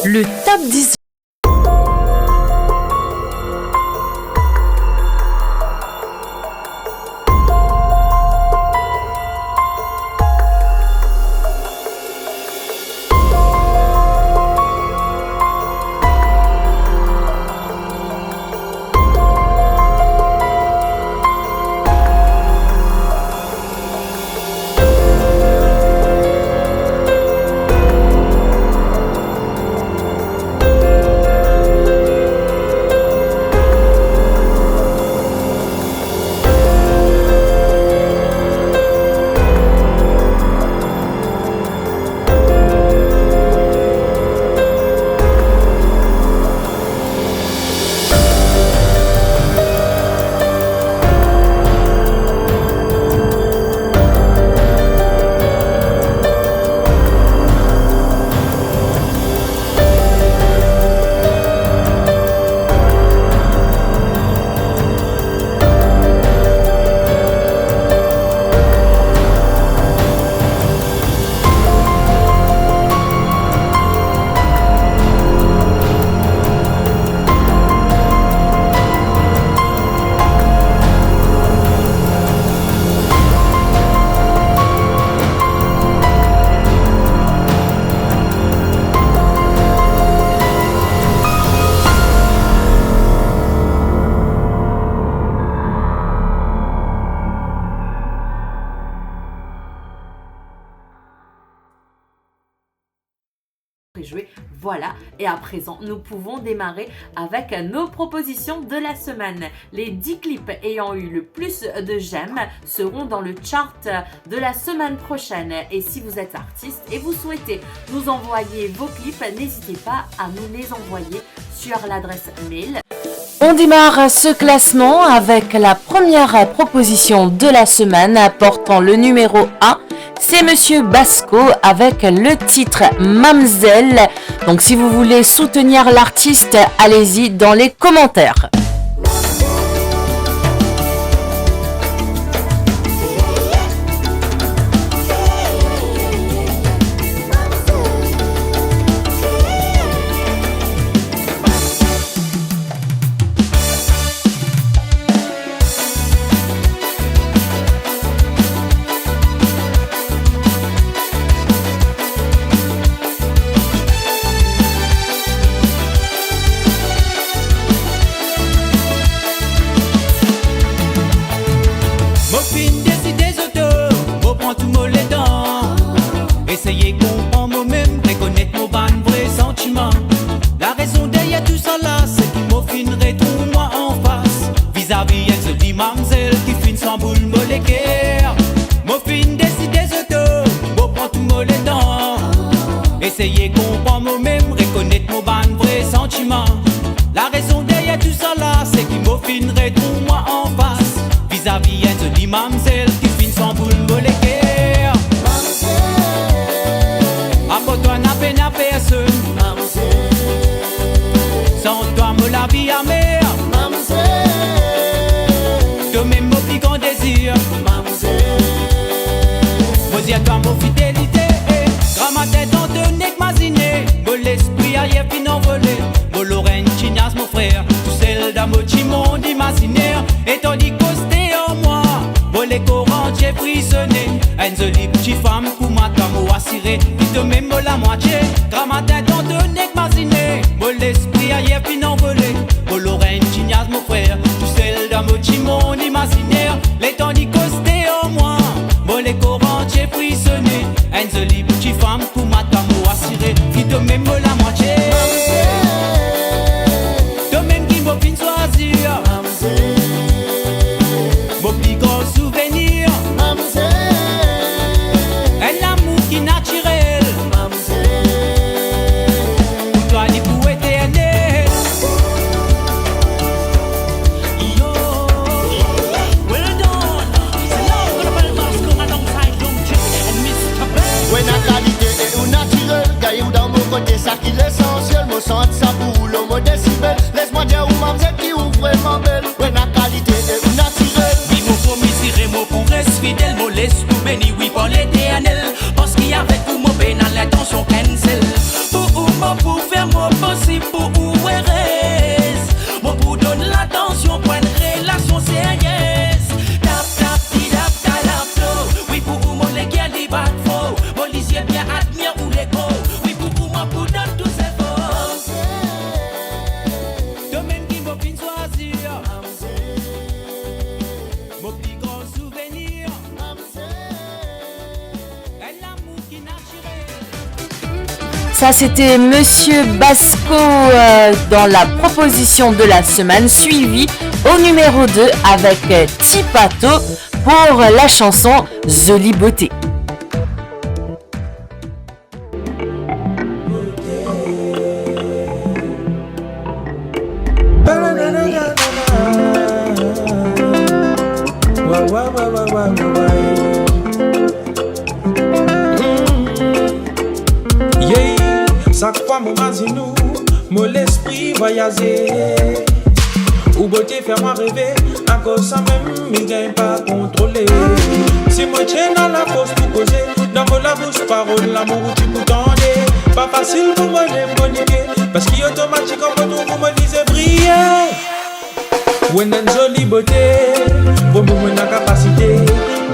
Le top 10. Jouer. Voilà, et à présent, nous pouvons démarrer avec nos propositions de la semaine. Les 10 clips ayant eu le plus de j'aime seront dans le chart de la semaine prochaine. Et si vous êtes artiste et vous souhaitez nous envoyer vos clips, n'hésitez pas à nous les envoyer sur l'adresse mail. On démarre ce classement avec la première proposition de la semaine portant le numéro 1. C'est Monsieur Basco avec le titre Mamzelle. Donc si vous voulez soutenir l'artiste, allez-y dans les commentaires. Essayez comprendre moi-même, reconnaître mon ban vrai sentiment. La raison derrière tout ça là, c'est qu'il m'offrinerait tout moi en face. Vis-à-vis elle se dit mamzelle qui finit sans boule molécaire. M'offrine décider ce tout, bon prend tout mollet dents. Essayez comprendre moi-même, reconnaître mon ban vrai sentiment. La raison derrière tout ça là, c'est qu'il m'offrinerait tout moi en face. Vis-à-vis elle se dit mamzelle qui finit sans boule molécaire. Toi n'a peine à personne, sans toi me la vie amère. Toi-même m'oublie qu'on désire. Moi dis à toi mon fidélité. Grand ma tête en tenait que masiné. Mon l'esprit ailleurs fin envolé. Mon Lorraine chignas mon frère. Tout celle d'amochi mon imaginaire. Et ton dit costé en moi. Mon les corans j'ai frissonné. Une jolie petite femme pour ma camo assiré. Même la moitié, gramatin tant donné que masiné. Mon l'esprit ailleurs fin envolé. Mon Lorraine chignas mon frère. Tout celle d'amochi mon imaginaire. Les temps d'y costé en moi. Mon les corans j'ai frissonné. Une jolie petite femme pour ma camo assiré. Qui te même la moitié. De même qui m'a fin choisir. Mon plus grand souvenir. Un amour qui naturel. Pour toi ni pour éternel. Yo, well done. C'est là où on appelle Basco alongside Young Chick and Mr. Bell. When la qualité est ou naturel, gagne dans mon côté, ça qui l'essentiel. Mon sang ça boule, mon décibel. Laisse-moi dire où mamzelle qui ouvre vraiment belle. When la qualité est ou naturel. Oui, mon promis, siré, mon pour reste fidèle. Mon laisse tout béni, oui, pour l'éternel. Parce qu'il y avait tout mon bénin, l'intention cancel. Pour faire moi. pour ouvrir mon pour donner l'attention pour une relation sérieuse. Tap tap ti tap tap flow. Oui pour mon les qui dit pas faux. Mon lycée bien admire ou les go. Oui pour moi pour donner tous ces forces. Domaine qui m'a fin choisir. Mon plus grand souvenir. Un amour qui naturel. Ça, c'était Monsieur Basco dans la proposition de la semaine, suivi au numéro 2 avec Tipato pour la chanson Jolie Beauté. Chaque fois mon mazinou, mon l'esprit voyager. Ou beauté faire moi rêver, à cause ça même, m'y gagne pas contrôler. Si moi tiens dans la poste pour causer, dans mon la bouche parole, l'amour où tu peux tendre. Pas facile pour moi de communiquer, parce qu'il est automatique en retour pour me dire briller. Ou une jolie beauté, pour moi la capacité,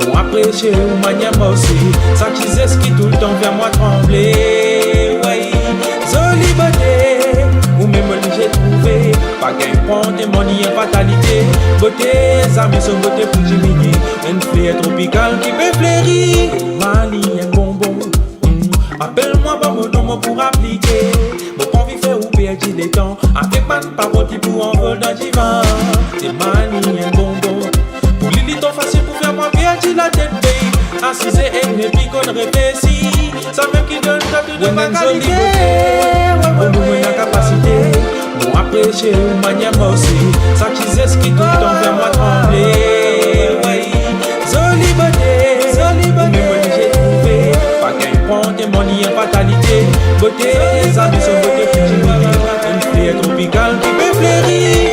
pour apprécier ou manière aussi. Ça qui ce qui tout le temps vient moi trembler. Ouais. Jolie beauté, ou même j'ai trouvé. Pas qu'un point de mon y fatalité. Beauté, ça met son beauté pour diminuer. Une fleur tropicale qui peut fleurir. Mali, un bonbon. Appelle-moi par mon nom pour appliquer. Mon envie fait ou perdre des temps. Avec man parole qui pour en vol dans divan. C'est Mali, un bonbon. Pour Lili, ton facile pour faire moi perdre la tête, babe. Assise et ne puis qu'on réfléchit. Ça même qui donne ta toute ma qualité. Pour nous la capacité. Pour apprécier ou manière aussi. Ça qui ce qui tout le temps fait moi trembler. Ouais. Jolie beauté, jolie beauté. Mais j'ai trouvé. Pas qu'un point de mon y fatalité. Beauté, les amis sont beauté plus diminuée. Une fleur tropicale qui peut fleurir.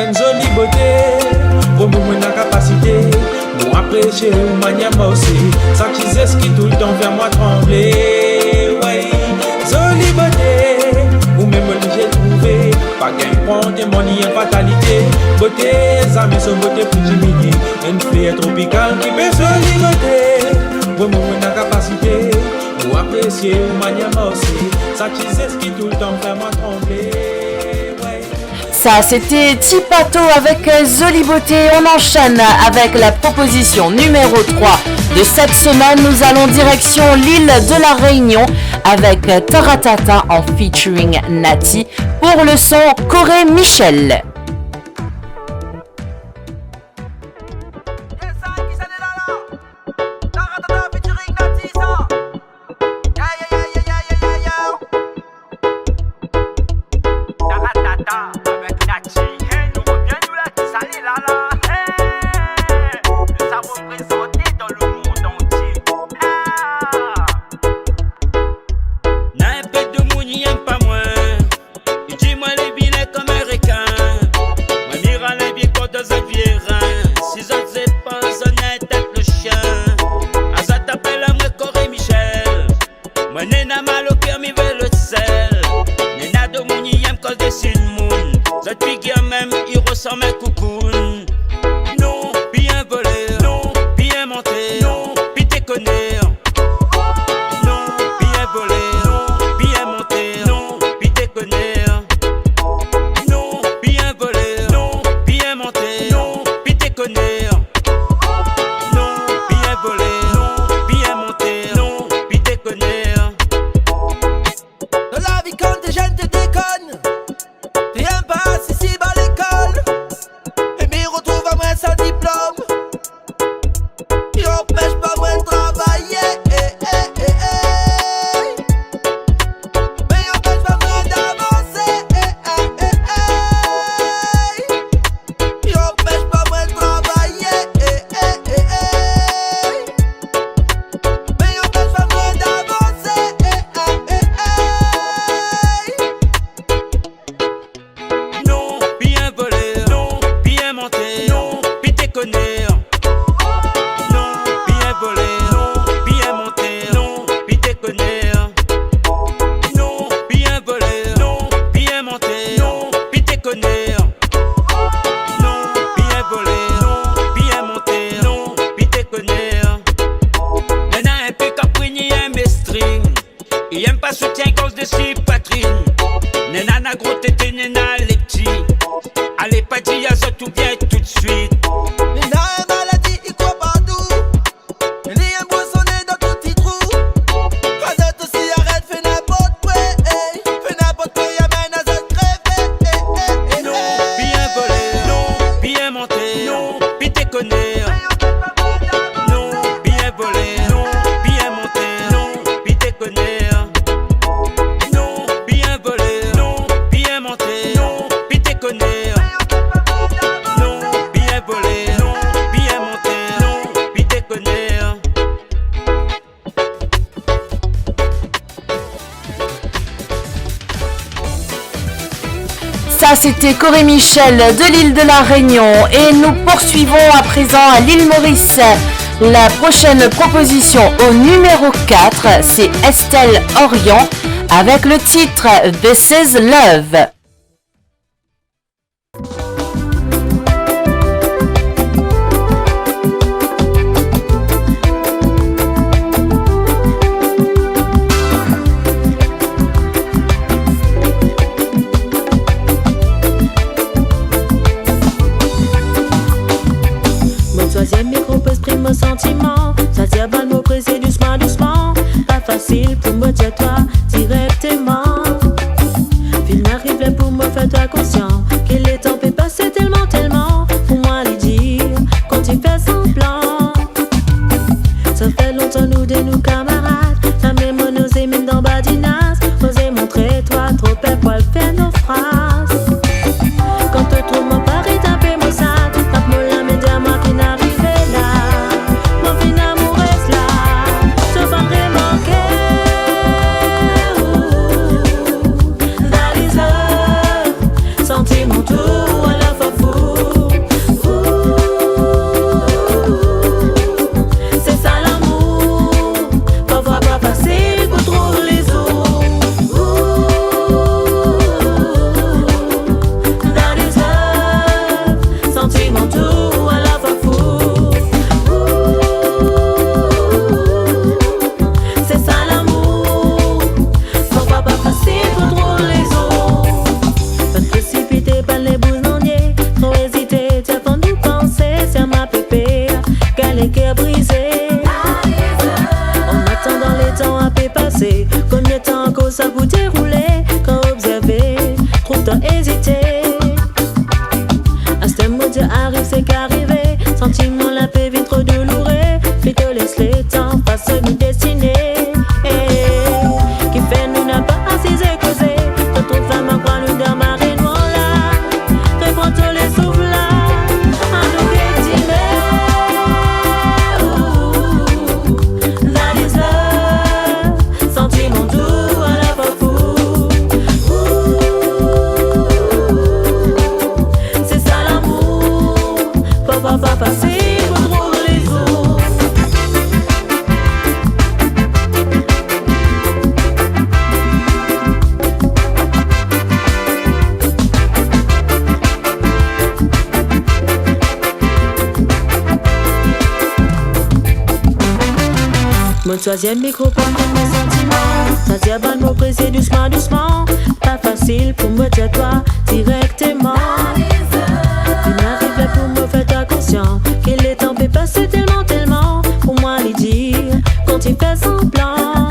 Une jolie beauté, pour moi la capacité, pour apprécier ou manière aussi. Ça qui ce qui tout le temps fait moi trembler. Ouais. Jolie beauté, ou même j'ai trouvé. Pas qu'un point de mon y fatalité. Beauté, ça met son beauté pour diminuer. Une fleur tropicale qui peut jolie beauté, pour moi la capacité, pour apprécier ou manière aussi. Ça qui ce qui tout le temps fait moi trembler. Ça, c'était Tipato avec Jolie Beauté. On enchaîne avec la proposition numéro 3 de cette semaine. Nous allons direction l'île de la Réunion avec Taratata en featuring Nati pour le son Corée Michel. Dans la vie quand t'es jeune, t'es déconne. T'es un pas si bas l'école. Il aime pas soutien cause de ses poitrines. Nena gros tété, nena les petits. Allez pas dire à ça tout bien tout de suite. Nena est maladie, il croit partout. Il est empoisonné dans tout petit trou. Croisette aussi arrête, fais n'importe quoi. Fais n'importe quoi, yamène à cette crève. Non, bien volé, non, bien monté, non, bien déconner. Non, bien volé, non, bien monté, non, bien déconner. Non, bien volé, non, bien monté, non, bien déconner. Non, bien volé, non, bien monté, non, bien déconner. Ça, c'était Corée Michel de l'île de la Réunion. Et nous poursuivons à présent à l'île Maurice. La prochaine proposition au numéro 4, c'est Estelle Orient avec le titre This is Love. Mon troisième micro peut exprimer mon sentiment. Ça tire pas le mot pressé doucement, doucement. Pas facile pour me dire toi directement. Film arrive là pour me faire toi conscient. Que les temps peut passer tellement, tellement. Pour moi, les dire quand tu fais semblant. Ça fait longtemps nous de nous camarades. La même nos aimés dans Badinas. Osez montrer toi trop peur pour faire nos phrases. Quand te trouve mon pari taper mon sac. Tape mon la média moi qui n'arrivait là. Mon fin amour est là. Je vais vraiment that is love. Sentiment tout à la fois fou. C'est ça l'amour. Parfois pas facile pour trouver les autres. That is love. Sentiment tout à la fois fou. C'est ça l'amour. Parfois pas facile pour trouver les autres. Pas de précipiter, pas les bousonniers. Trop hésiter, tu as nous penser. C'est ma pépé, qu'elle est cœur brisé. En attendant les temps à passer. Combien de temps que ça vous dérouler. Quand observer, trop de temps hésiter. À ce mot Dieu arrive, c'est qu'arriver. Sentiment la paix vite trop douloureux. Puis te laisse les temps face nous dessiner. Qui fait nous n'a pas assez causé. Quand on femme à quoi nous dans marée noire là. Réponds tous les souffles là. À nous victimer. That is love. Sentiment doux à la fois fou. C'est ça l'amour. Parfois pas facile pour trouver les autres. Mon troisième micro pour mes sentiments. Ça tire pas le mot pressé doucement, doucement. Pas facile pour me dire toi directement. Il m'arrive pour me faire toi conscient. Que les temps peut passer tellement, tellement. Pour moi, les dire quand il fait semblant.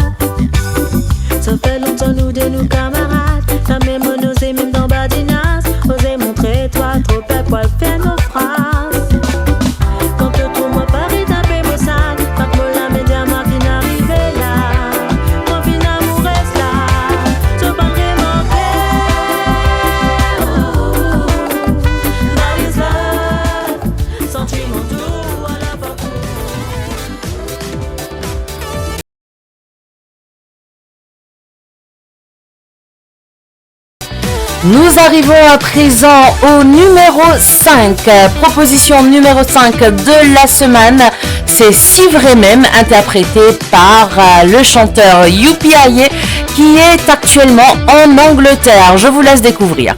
Ça fait longtemps nous de nous camarades. La même nos aimés dans Badinas. Osez montrer toi trop peur pour faire nos phrases. Quand te trouve moi Paris taper mon sac. Pas que la média moi qui n'arrivait là. Mon fin amour reste là. Je vais vraiment that is love. Sentiment doux à la fois fou. Nous arrivons à présent au numéro 5. Proposition numéro 5 de la semaine. C'est Si vrai même, interprété par le chanteur Youpi Aye qui est actuellement en Angleterre. Je vous laisse découvrir.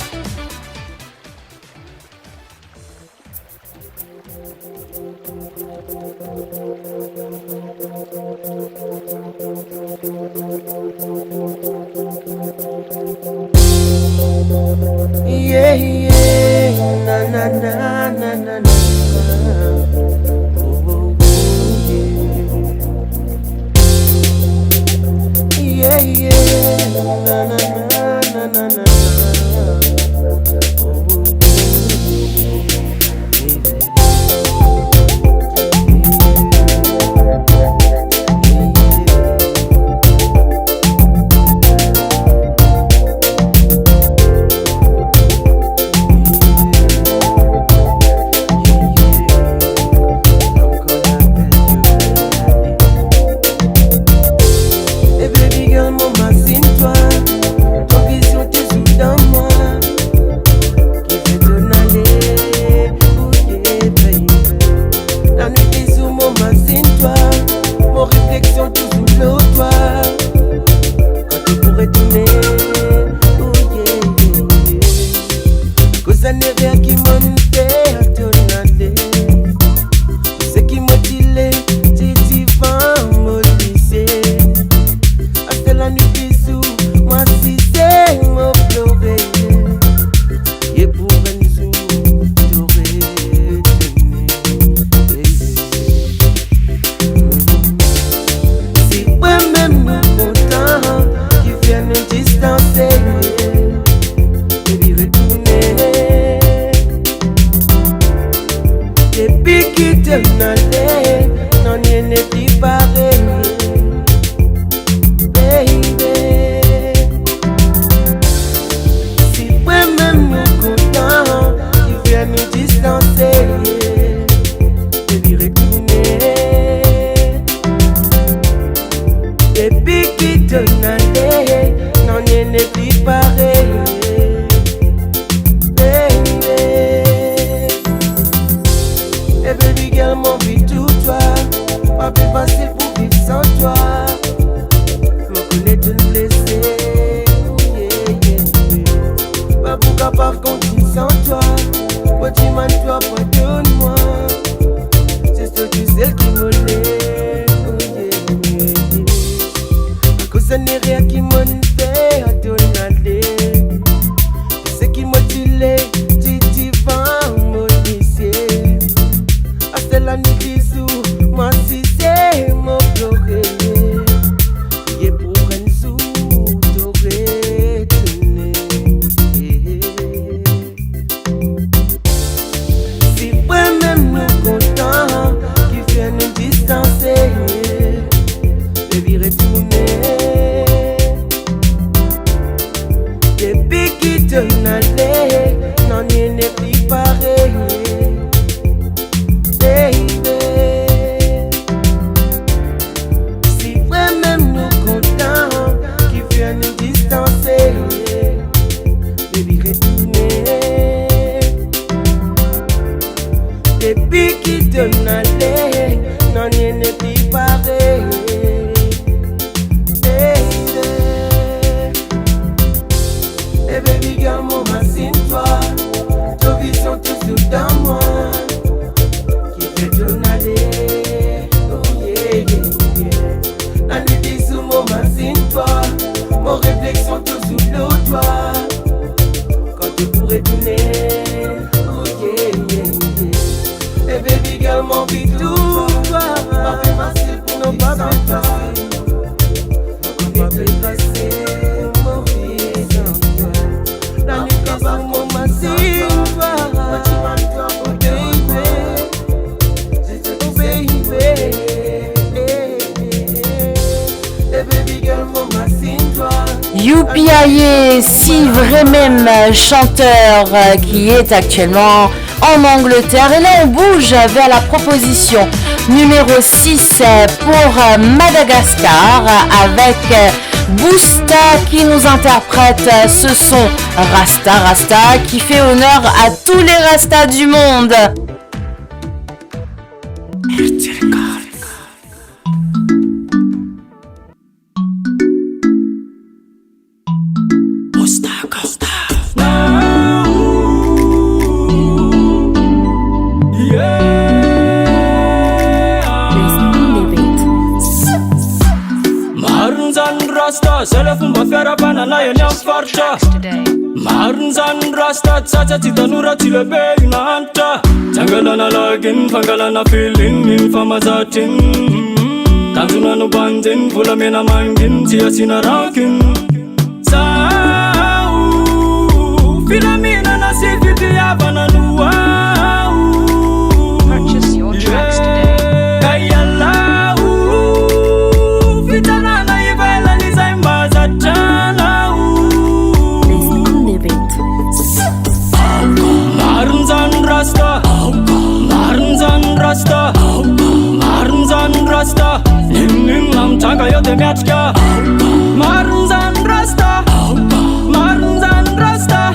Youpiaye, si vrai même chanteur qui est actuellement en Angleterre. Et là on bouge vers la proposition numéro 6 pour Madagascar avec Boosta qui nous interprète ce son Rasta Rasta qui fait honneur à tous les Rastas du monde. C'est le fumba fiara banana e niam farta Marnzan rasta tsacha titanura tilebe unanta Jangalana lagin fangalana feeling in famazatin Tanzuna no bandin vula mena mangin tia sinarakin Rasta, Martins and Rasta, Martins and Rasta,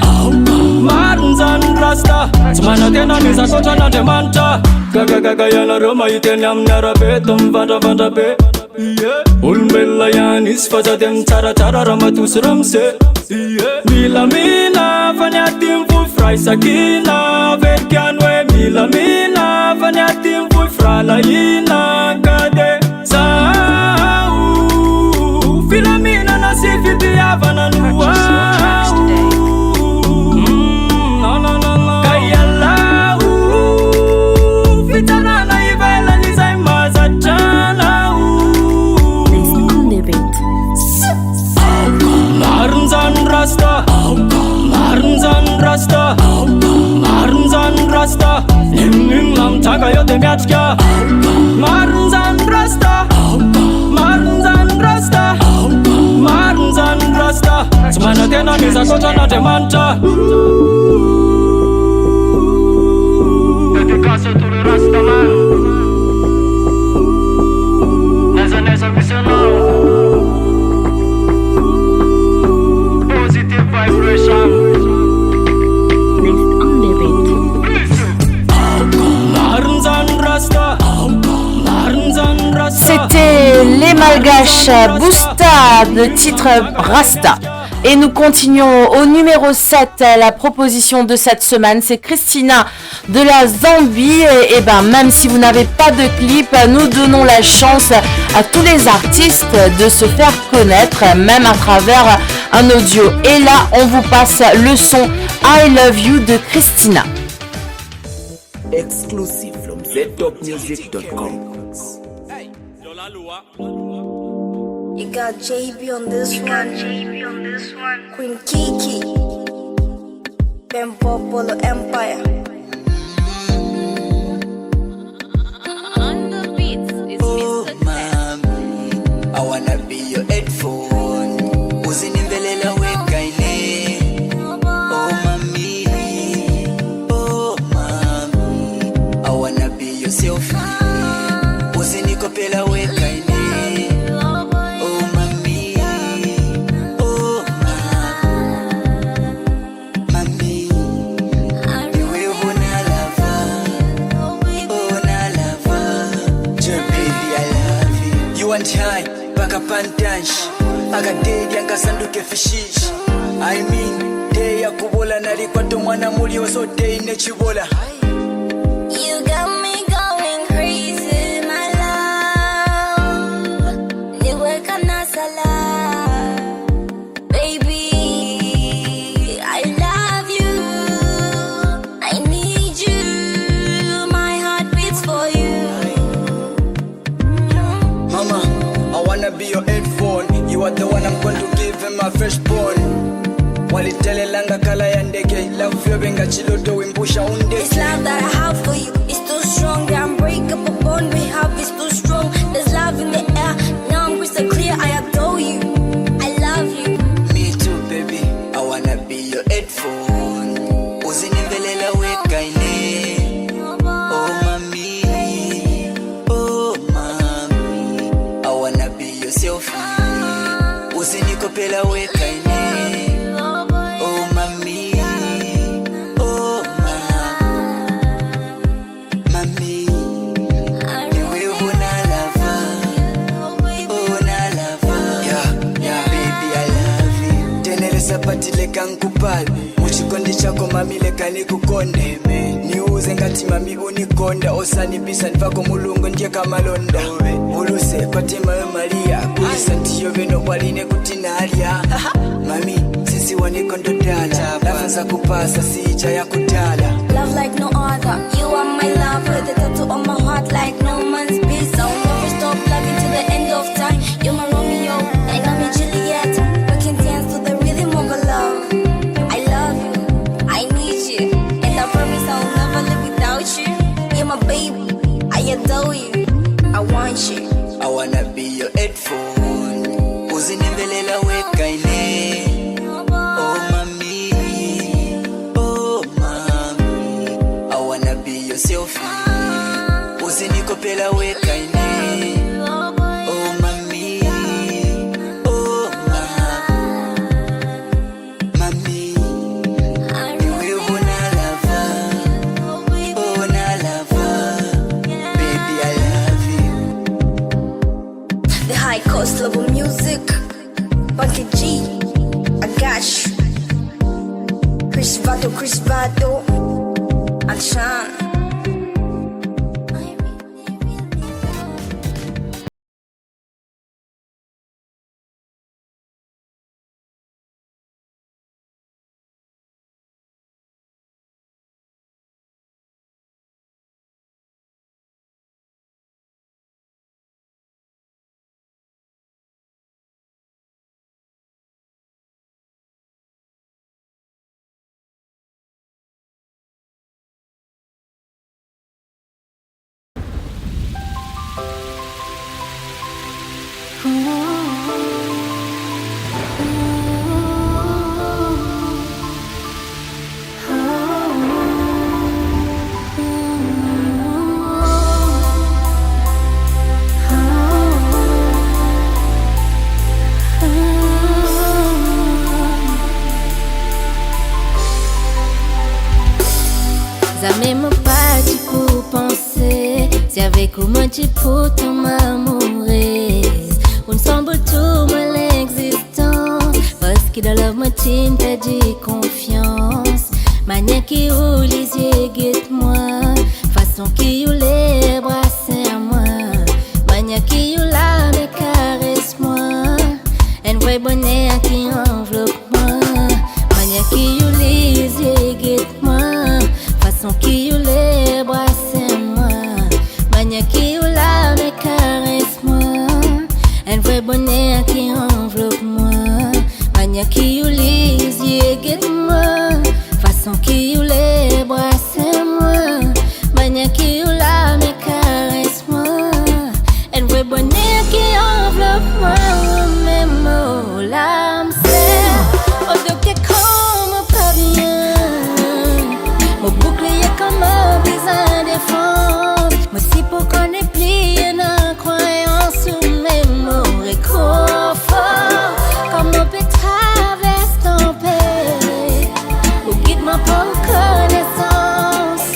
Martins and Rasta. Semana tena nisa kota na temanta. Gaga yana Roma iteniam narabe tom vanta be. Ulmela yanis faza dem tara ramatus ramse. Milamina vanyatim fu fry sakina vetkanwe milamina vanyatim fu frala ina kade sau filamina nasifiti avana nuwa no kayala fitana na ivela nizai mazatana Martins and Rasta, Martins and Rasta, Martins and Rasta. Ning lam taka yo de miachka. Martins and Rasta, Martins and Rasta, Martins and Rasta. Semana tena nisa kota na temanta. Dedicace to the Rasta man. Neza missional. Vibration. Next on the beat. Martins and Rasta, Martins and Rasta. C'était les Malgaches Boosta de titre Rasta. Et nous continuons au numéro 7, la proposition de cette semaine, c'est Christina de la Zambie. Et ben même si vous n'avez pas de clip, nous donnons la chance à tous les artistes de se faire connaître, même à travers un audio. Et là, on vous passe le son I Love You de Christina. Exclusive from ztopmusic.com. You got JB on this one. Queen Kiki. Tempo Polo Empire. On the beats is Oh, mommy, I wanna be your headphone. Uzinimbelela wekaine. Oh, mommy, I wanna be your selfie. Uzinikopela wekaine. High, baka pantanshi akadedi angasanduke fishishi I mean, day ya kubola nalikwato mwana muli osote inechibola. You got me going crazy, my love. Niwe kana sala. Baby, I love you. I need you. My heart beats for you. Mama, I wanna be your headphone. You are the one I'm going to give him my firstborn. Walitelelanga kala ya ndege. Love you benga chiloto wimbusha undeke. This love that I have for you is too strong. The unbreakable bond we have is too strong. There's love in the air. Now I'm crystal clear. I adore you. I love you. Me too, baby. I wanna be your headphone. Uzinimbelela wekaine. Oh, mami. Oh, mami. I wanna be your selfie. Uzinikopela wekaine. Oh, mami. Oh, mami. Niwe una lava. Oh, na lava. Yeah, baby, I love you. Tenelesa pati leka nkupali. Muchikondi chako mami leka nikukonde. Niuze ngati mami unikonda. Osanibisa nivako mulungu ndiye kamalonda. Uluse pati mawe Maria. Kulisa ndiyo veno waline kutinalya. Mami, sisi wanikondo dala. Lafanza kupasa sija ya kutala. Love like no other. You are my love. With a tattoo on my heart like no man's peace. I'll never stop loving to the end of time. You're my Romeo and I'm your Juliet. We can dance to the rhythm of a love. I love you. I need you. And I promise I'll never live without you. You're my baby. I adore you. I want you. I wanna be your headphone. Uzinimbelela wekaine. Oh, mami. Oh, mami. I wanna be your selfie. Uzinikopela wekaine. Oh, mami. Chris Bado, Alchan. Jamais mon pas tu peux penser, si avec moi tu peux t'en m'amourer. On semble tout mal l'existence, parce que dans l'homme tu t'as dit confiance. Manière qui roule les yeux guette-moi, façon qui ou les bras serre-moi. Manière qui ou la me caresse-moi, un vrai bonheur qui enveloppe-moi. Manière qui ou les yeux guette-moi, façon qui ou les bras serre-moi. Manière qui ou la me caresse-moi, un vrai bonheur qui enveloppe-moi. Manière qui ou les yeux guette-moi, façon qui ou les bras serre-moi. Manière qui ou la me caresse-moi, un vrai bonheur qui enveloppe-moi. Mes mots, l'âme serre, au docteur comme pas bien. Mon bouclier comme un besoin de défense. Moi si pour qu'on ait plié dans croyance ou mes mots réconfort. Comme on peut traverser ton pays, ou guide-moi pour connaissance.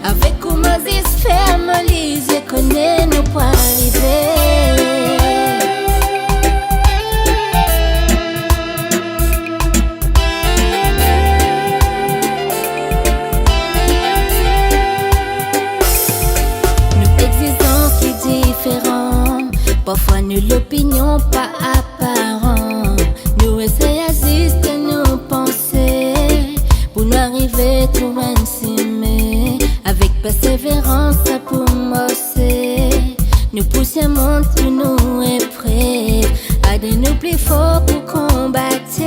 Avec comment ils se ferment les yeux, connaît nous pour arriver. Parfois nous l'opinion pas apparent. Nous essayons juste de nous penser, pour nous arriver tout ainsi. Avec persévérance pour mosser, nous poussions monde tout nous est prêt. À de nous plus fort pour combattre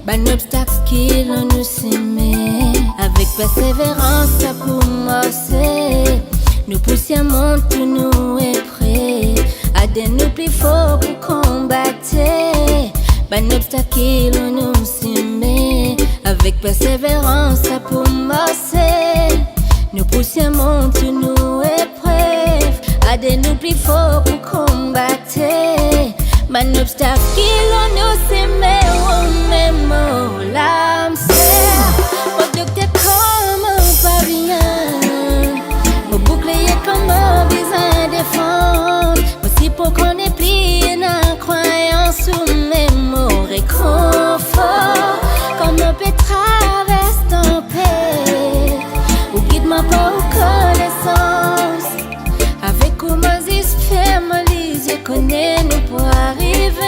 ban obstacle qui nous s'aimer. Avec persévérance pour mosser, nous poussions monde tout nous est prêt. À de nous plus fort pour combattre ban obstacle nous s'aimer. Avec persévérance pour mosser, nous poussions monde tout nous est prêt. À de nous plus fort pour combattre ban obstacle nous s'aimer. Oh même oh l'âme serre, au docteur comme pas bien. Mon bouclier comme un besoin de défense. Aussi pour qu'on ait plié dans croyance ou mes mots réconfort. Comme on peut traverser ton pays, ou guide-moi pour connaissance. Avec comment ils se ferment les yeux, connaît nous pour arriver.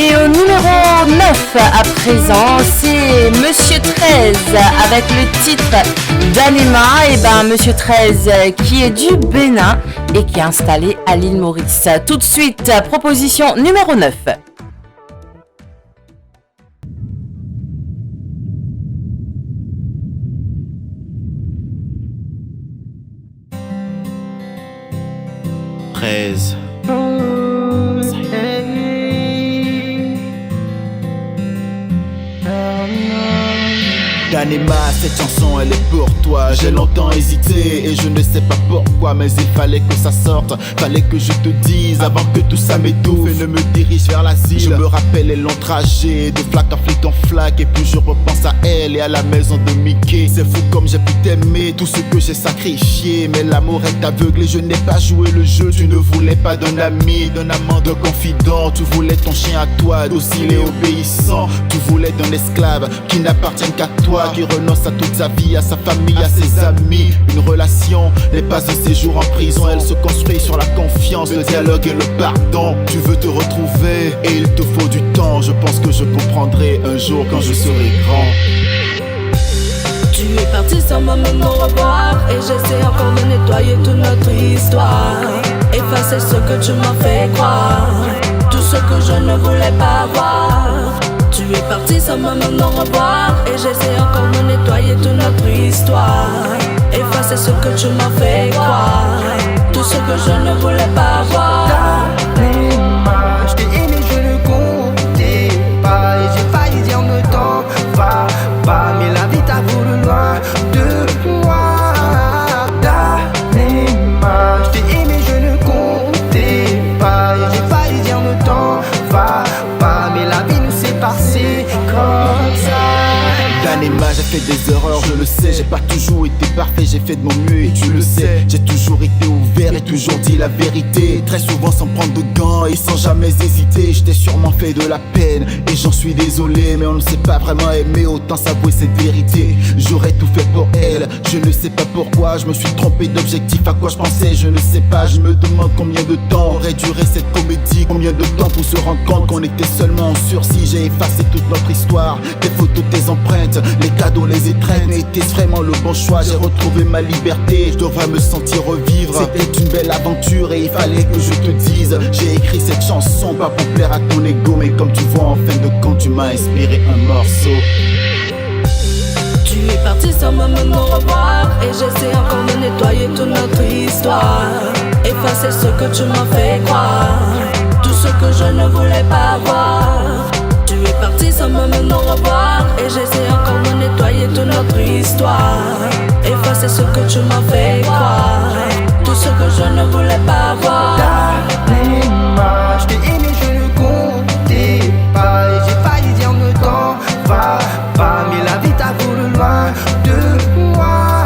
Et au numéro 9 à présent, c'est Monsieur 13 avec le titre d'Anima. Et ben Monsieur 13 qui est du Bénin et qui est installé à l'île Maurice. Tout de suite, proposition numéro 9. Danema, cette chanson elle est pour toi. J'ai longtemps hésité et je ne sais pas pourquoi, mais il fallait que ça sorte, fallait que je te dise avant que tout ça m'étouffe et ne me dirige vers l'asile. Je me rappelle les longs trajets, de flaque en flic en flaque, et puis je repense à elle et à la maison de Mickey. C'est fou comme j'ai pu t'aimer, tout ce que j'ai sacrifié, mais l'amour est aveugle et je n'ai pas joué le jeu. Tu ne voulais pas d'un ami, d'un amant, d'un confident. Tu voulais ton chien à toi, docile et obéissant. Tu voulais d'un esclave qui n'appartienne qu'à toi, qui renonce à toute sa vie, à sa famille, à ses amis. Une relation n'est pas un séjour en prison, elle se construit sur la confiance, le dialogue et le pardon. Tu veux te retrouver et il te faut du temps. Je pense que je comprendrai un jour quand je serai grand. Tu es parti sans même me revoir, et j'essaie encore de nettoyer toute notre histoire, effacer ce que tu m'as fait croire, tout ce que je ne voulais pas voir. Tu es parti sans même me revoir, et j'essaie encore de nettoyer toute notre histoire, effacer ce que tu m'as fait croire, tout ce que je ne voulais pas voir. Je t'ai aimé, je ne comptais pas, et j'ai failli dire ne t'en va pas, mais la vie t'a voulu loin de moi. Je t'ai aimé, je ne comptais pas, et j'ai failli dire ne t'en va pas, mais la vie nous sépare, c'est comme ça. Danema, j'ai fait des erreurs, je le sais. J'ai pas toujours été parfait, j'ai fait de mon mieux et tu le sais. J'ai toujours été ouvert et toujours dit la vérité, très souvent sans prendre de gants et sans jamais hésiter. Je t'ai sûrement fait de la peine et j'en suis désolé, mais on ne s'est pas vraiment aimé, autant s'avouer cette vérité. J'aurais tout fait pour elle, je ne sais pas pourquoi. Je me suis trompé d'objectif, à quoi je pensais, je ne sais pas. Je me demande combien de temps aurait duré cette comédie, combien de temps pour se rendre compte qu'on était seulement en sursis. J'ai effacé toute notre histoire, tes photos, tes empreintes, les cadeaux, les étreintes. Mais était-ce vraiment le bon choix? J'ai retrouvé ma liberté, je devrais me sentir revivre. C'était une belle aventure et il fallait que je te dise. J'ai écrit cette chanson pas pour plaire à ton ego, mais comme tu vois en fin de compte tu m'as inspiré un morceau. Tu es parti sans même me revoir, et j'essaie encore de nettoyer toute notre histoire, effacer ce que tu m'as fait croire, tout ce que je ne voulais pas voir. Tu es parti sans même me revoir, et j'essaie encore de nettoyer toute notre histoire, effacer ce que tu m'as fait croire, tout ce que je ne voulais pas voir. Je t'ai aimé, je ne comptais pas, et j'ai failli dire ne t'en va pas, mais la vie t'a voulu loin de moi.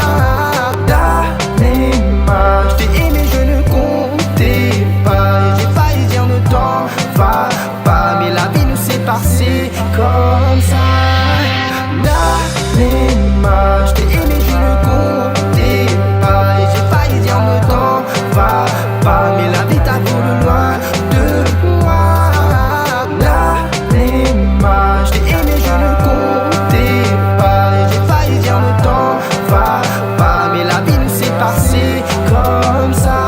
Je t'ai aimé, je ne comptais pas, et j'ai failli dire ne t'en va pas, mais la vie nous sépare, c'est comme ça. Je t'ai aimé, je ne comptais pas, et j'ai failli dire ne t'en va pas, mais la vie t'a voulu loin de moi. Je t'ai aimé, je ne comptais pas, et j'ai failli dire ne t'en va pas, mais la vie nous sépare, c'est comme ça.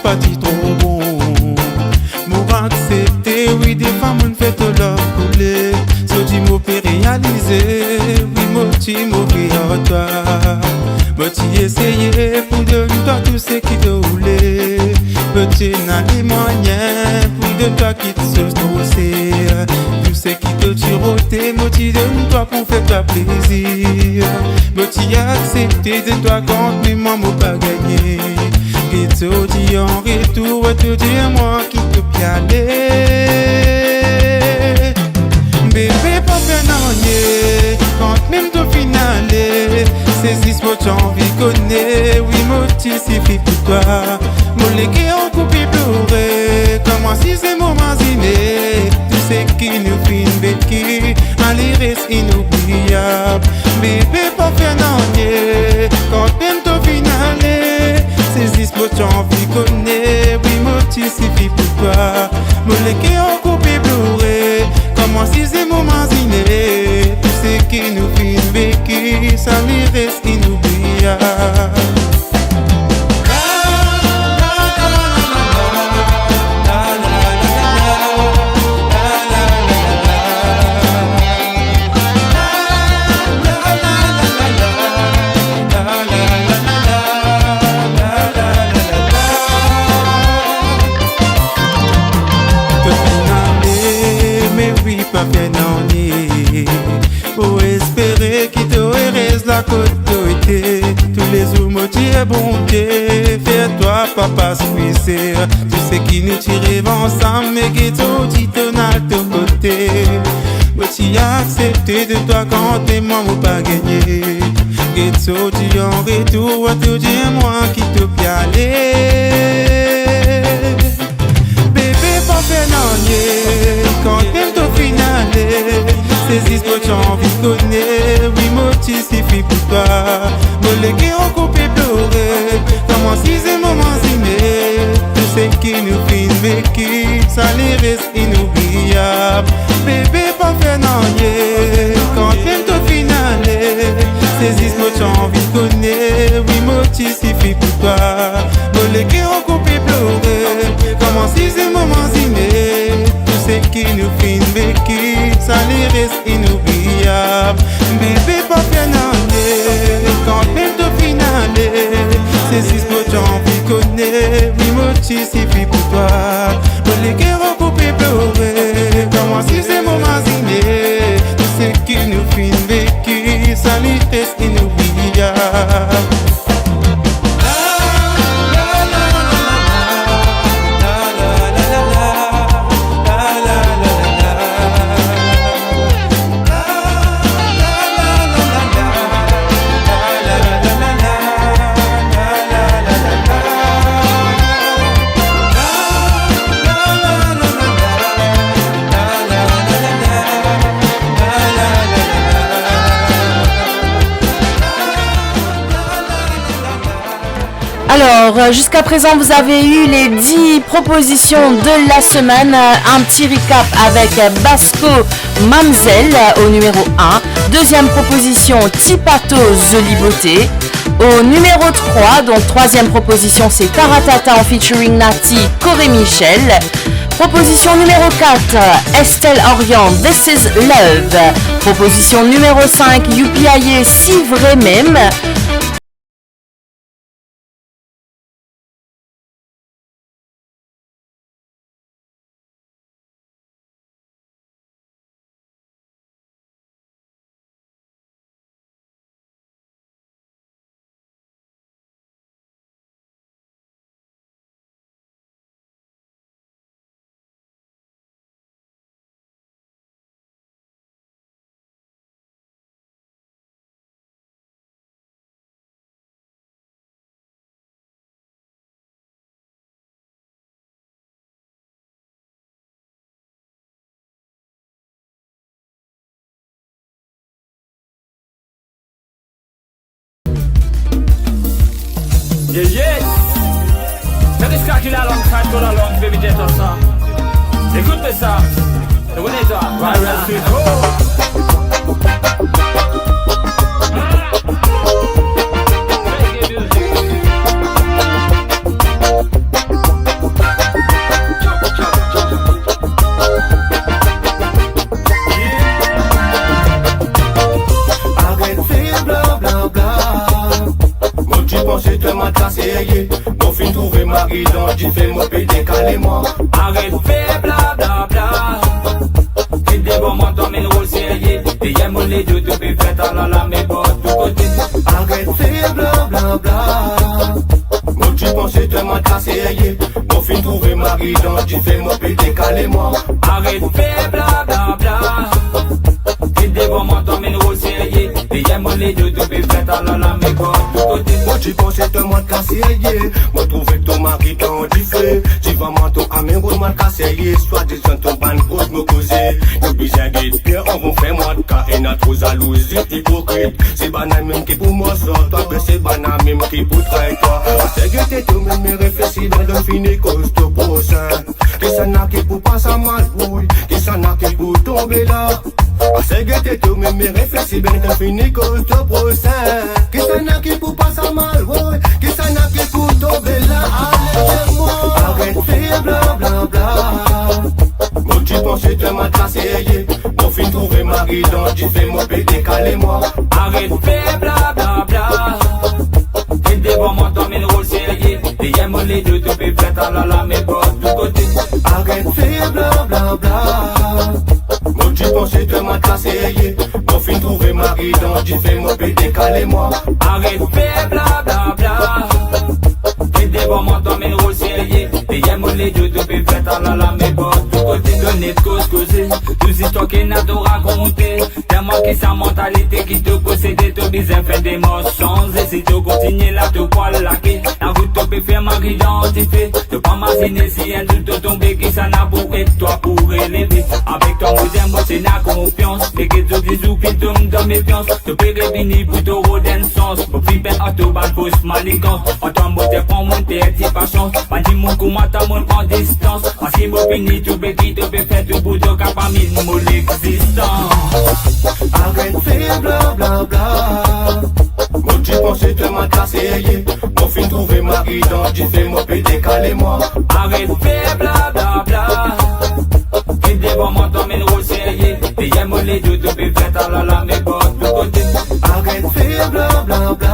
Pas dit trop bon. M'aura accepté, oui, des femmes on fait de leur couler. So tu m'as fait réaliser, oui, moi tu m'as fait toi. Moi tu essayé pour de toi tout ce qui te voulait. Petit n'a les moyens pour de toi qui te se strosser. Tout ce qui te tirotait, moi tu donnes toi pour faire toi plaisir. Moi tu as accepté de toi quand mais moi m'as pas gagné. Et te dis en retour, te dis moi qui te pialais. Bébé pas faire n'en quand même ton finale. Saisis moi t'en envie connaît, oui moi motifie pour toi. Mon légué en coupé pleurer, comment si c'est mon imaginé. Tu sais qui nous fait une béquille, allez reste inoubliable. Bébé pas fait n'ennier, quand t'aimes ton finale. Ces histoires t'en vie connaît, oui motifie pour toi. Mon légué en coupé pleurer, comment si c'est mon imaginé. Tu sais qui nous fait une béquille, ça lui reste inoubliable. Pour espérer qu'il te reste la côte d'oité. Tous les jours me tirent bon pied. Fais-toi papa suisser. Tu sais qui nous tire ensemble, mais qui tout dit ton à ton côté. Moi tu as accepté de toi quand t'es moi m'ont pas gagné. Ghetto dit en retour, tout dit moi qui te pialé. Bébé pas fait n'ennier, quand t'aimes ton finale. Ces histoires j'ai envie de connaître, oui motifie pour toi. Mon légué en coupé pleurer, comment si c'est moment ziné. Tu sais qui nous fait une béquille, ça les reste inoubliable. Bébé pas fait n'ennier, quand t'aimes ton finale. Ces histoires j'ai envie de connaître, oui motifie pour toi. Mon légué en coupé pleurer, comment si c'est moment ziné. Tu sais qui nous fait une béquille, ça les reste inoubliable. Bébé pas fait n'ennier, quand même de finale. Ces histoires j'ai envie de connaître, oui motifie pour toi. Mon légué recoupé pleurer, comment si c'est mon imaginé. Tu sais qui nous fait une béquille, ça les reste inoubliable. Alors, jusqu'à présent, vous avez eu les 10 propositions de la semaine. Un petit recap avec Basco Mamzelle au numéro 1. Deuxième proposition, Tipato Zoliboté. Au numéro 3, donc troisième proposition, c'est Taratata en featuring Nati, Coré Michel. Proposition numéro 4, Estelle Orient, This is Love. Proposition numéro 5, Youpiaye, Si Vrai Même. Yeah, yeah. C'est des scars qui la langue, ça la langue, baby, t'es dans ça. Écoute ça. Tu connais ça? Right, right, street. C'est te m'a cassé, mon fin trouvé mari dans du fait mon pédé calé-moi. Arrête fait bla bla bla. T'es des bons montants mais le rôle sérieux. Et y'a mon les deux te peux faire la la mais bon tout côté. Arrête fait bla bla bla. Mon tu pensais te m'a cassé, mon fin trouvé mari dans du fait mon pédé calé-moi. Arrête fait bla bla bla. T'es des bons montants mais le rôle sérieux. Et j'aime les deux, tout peut faire à la mais pas tout côté. Moi tu pensais te moi casser, moi trouvé ton mari dans du feu. Tu vas m'entendre à mes roues, moi casser, soit disant ton ban cause me causer. Nous besoin de bien, on va faire moi de cas et n'a trop jalousie, hypocrite. C'est banal même qui pour moi sort, toi, mais c'est banal même qui pour toi. C'est que t'es tout même, mais réfléchis dans le fini cause de prochain. Qui s'en a qui pour passer mal, oui, qui s'en a qui pour tomber là. C'est que t'es tout même, mais réfléchis bien dans le fini cause de prochain. Qui s'en a qui pour passer mal, oui, qui s'en a qui pour tomber là. Allez, moi, arrête de faire bla bla bla. Moi tu pensais te m'attracer, mon fin trouver mari dans du fait, mon pété calé-moi. Arrête de faire bla bla bla. Et devant moi t'en mets le rôle sérieux. Et j'aime les deux, tout peut faire à la mais pas tout côté. Arrête de faire bla bla bla. Moi tu pensais te m'attracer, mon fin trouver mari dans du fait, mon pété calé-moi. Arrête de faire bla bla bla. Et devant moi t'en mets le rôle sérieux. Et j'aime les deux, tout peut faire à la mais pas tout côté. Donner de cause causer. Tout histoires qui n'a tout raconté. T'es moi qui sa mentalité qui te possède. Te bizarre fait des mensonges. Et si tu continues là, tu poils laquer. La route te peut faire ma identité. Tu pas m'imaginer si un doute te tomber. Qui ça n'a pour être toi pour élever. Avec toi, moi j'aime, moi c'est la confiance. Et que tu dis ou puis tu me donnes méfiance. Tu peux revenir pour te redonner sens. Pour flipper à tout bas, fausse maligance. En toi, moi t'es prends mon tête, t'es pas chance. Pas dis mon coup, moi t'as mon en distance. Si moi finis, tu peux quitter, tu peux faire tout pour te capamer de mon existence. Arrête de faire bla bla bla. Moi tu pensais te m'attracer, mon fin trouver mari dans du fait, mon pété calé-moi. Arrête de faire bla bla bla. Et devant moi t'en mets le rôle sérieux. Et j'aime les deux, tu peux faire à la mais pas tout côté. Arrête de faire bla bla bla.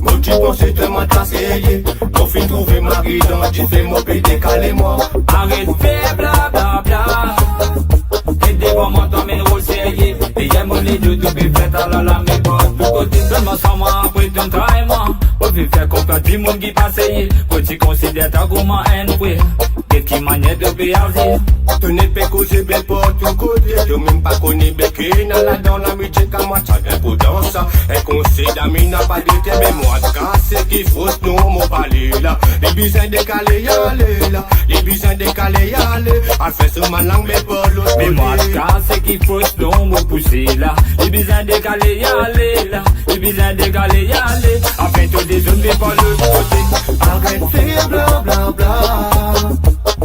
Moi tu pensais te m'attracer, mon fin trouver mari dans du fait, mon pété calé-moi. Arrête de faire bla bla bla. Et devant moi t'en mets le rôle sérieux. Et j'aime les deux, tu peux faire à la mais pas tout côté. Donne-moi ça moi après ton traitement. Pour faire confiance du monde qui passe. Quand tu considères ta comme un frère. Qui manière de béarder. Tu n'es pas causé belle pour tout côté. Tu même pas connu Becky dans la musique à moi. T'as bien pour danser. Et considère mi n'a pas de thème. Mais moi c'est qu'il faut nous mon palais là. Les besoins décalés y aller là. Les besoins décalés y aller. A fait sur ma langue mais pas l'autre. Mais moi c'est qu'il faut nous mon pousser là. Les besoins décalés y aller là. Les besoins décalés y aller. Afin de désolé mais pas l'autre côté. Arrête de faire bla bla bla.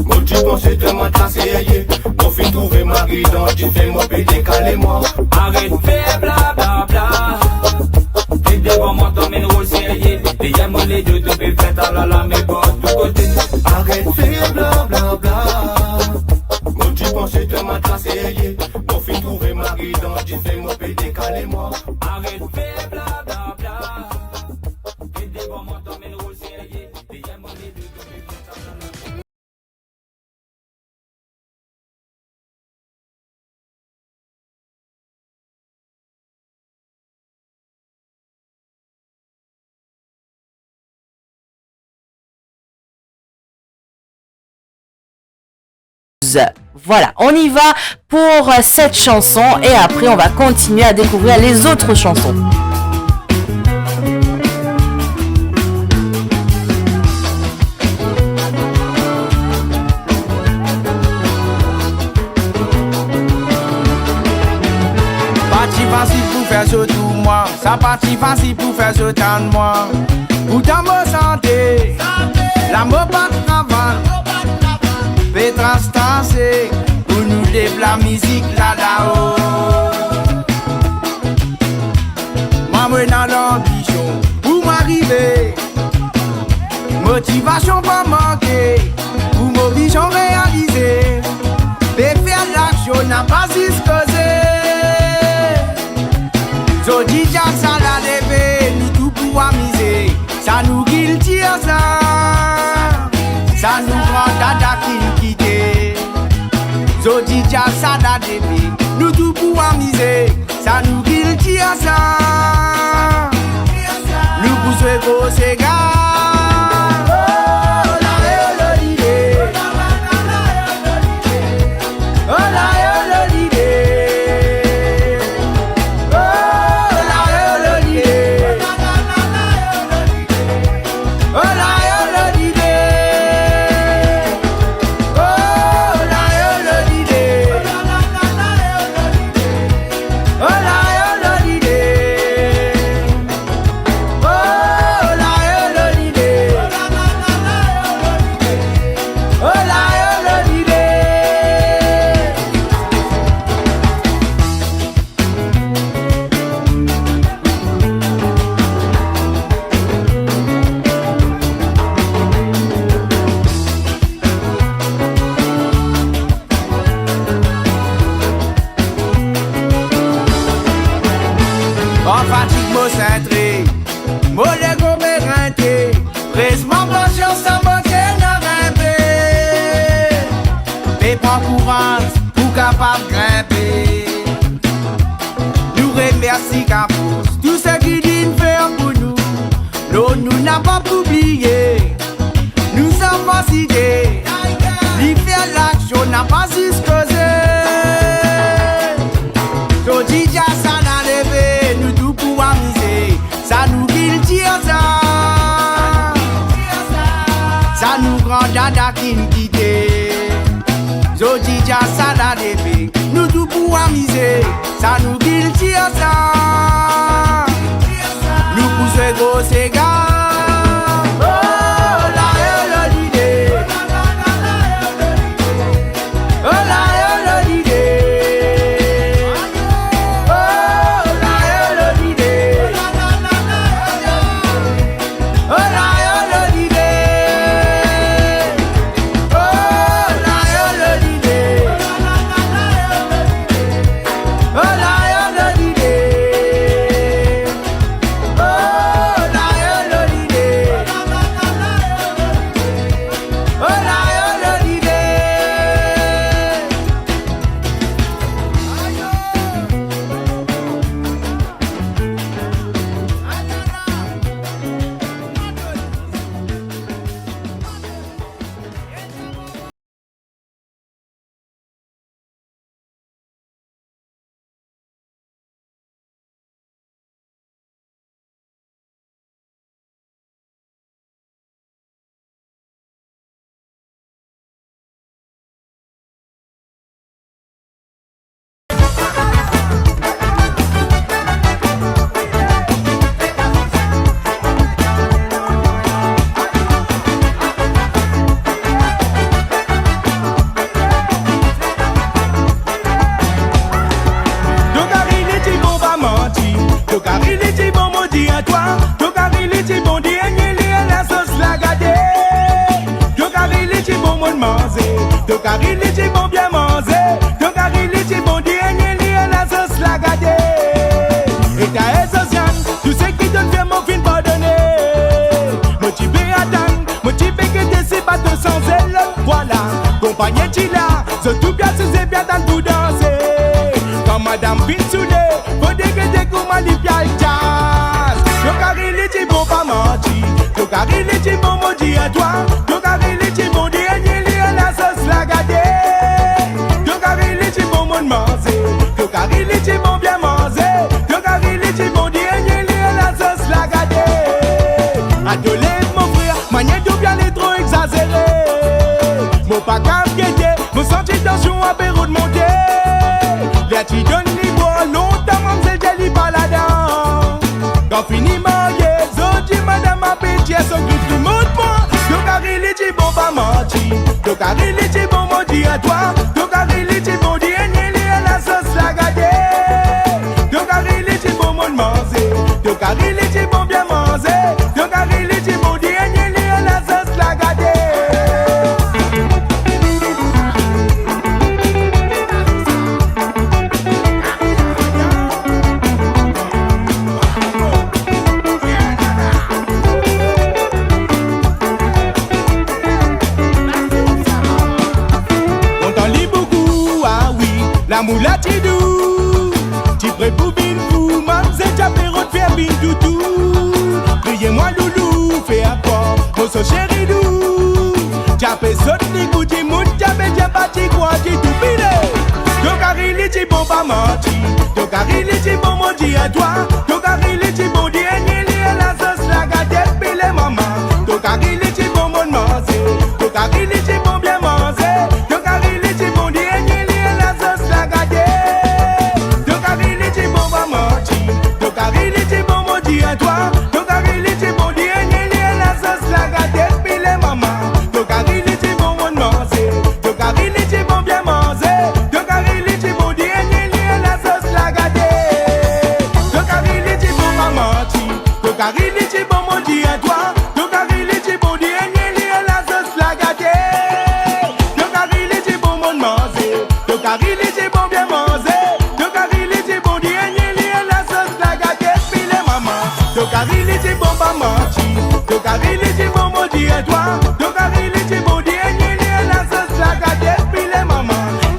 Moi tu pensais te m'attracer, mon fin trouver mari dans du fait, mon pété calé-moi. Arrête de faire bla bla bla. Et devant moi t'en mets le rôle sérieux. Et j'aime les deux, tu peux faire à la mais pas tout côté. Arrête de faire bla bla bla. Moi tu pensais te m'attracer, mon fin trouver mari dans du fait, mon pété calé-moi. Arrête de faire bla bla bla. Et devant moi t'en mets le rôle sérieux. Et j'aime les deux, tu peux faire à la. Voilà, on y va pour cette chanson et après on va continuer à découvrir les autres chansons. Parti facile pour faire ce tout moi, ça parti facile pour faire ce temps de moi. Pour ta bonne santé, la mot pas de travail. Pétra Stansé, pour nous lève la musique là-haut. Moi, moi, dans l'ambition, pour m'arriver. Motivation pas manquer, pour mon vision réalisée. Et faire l'action n'a pas disposé. Zodi Jack, ça l'a levé, ni tout pour amuser. Ça nous guilty ça. Ça nous rend dada qui nous quitte. Zodi Jack, ça l'a levé, nous tout pour amuser. Ça nous guilty ça. Nous poussons gros ségars. Oh pas grimper. Nous remercions Capos, tout ce qui dit faire pour nous. Nous n'a pas oublié. Nous sommes pas idées. L'y faire l'action n'a pas juste causé. Jodija ça n'a levé, nous tout pour amuser. Ça nous qu'il tire ça. Ça nous grand dada qui nous quitte. Jodija ça n'a levé, nous tout pour amuser. Ça nous qu'il tire ça. Nous poussons gros ségas.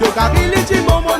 Toka riliti bon,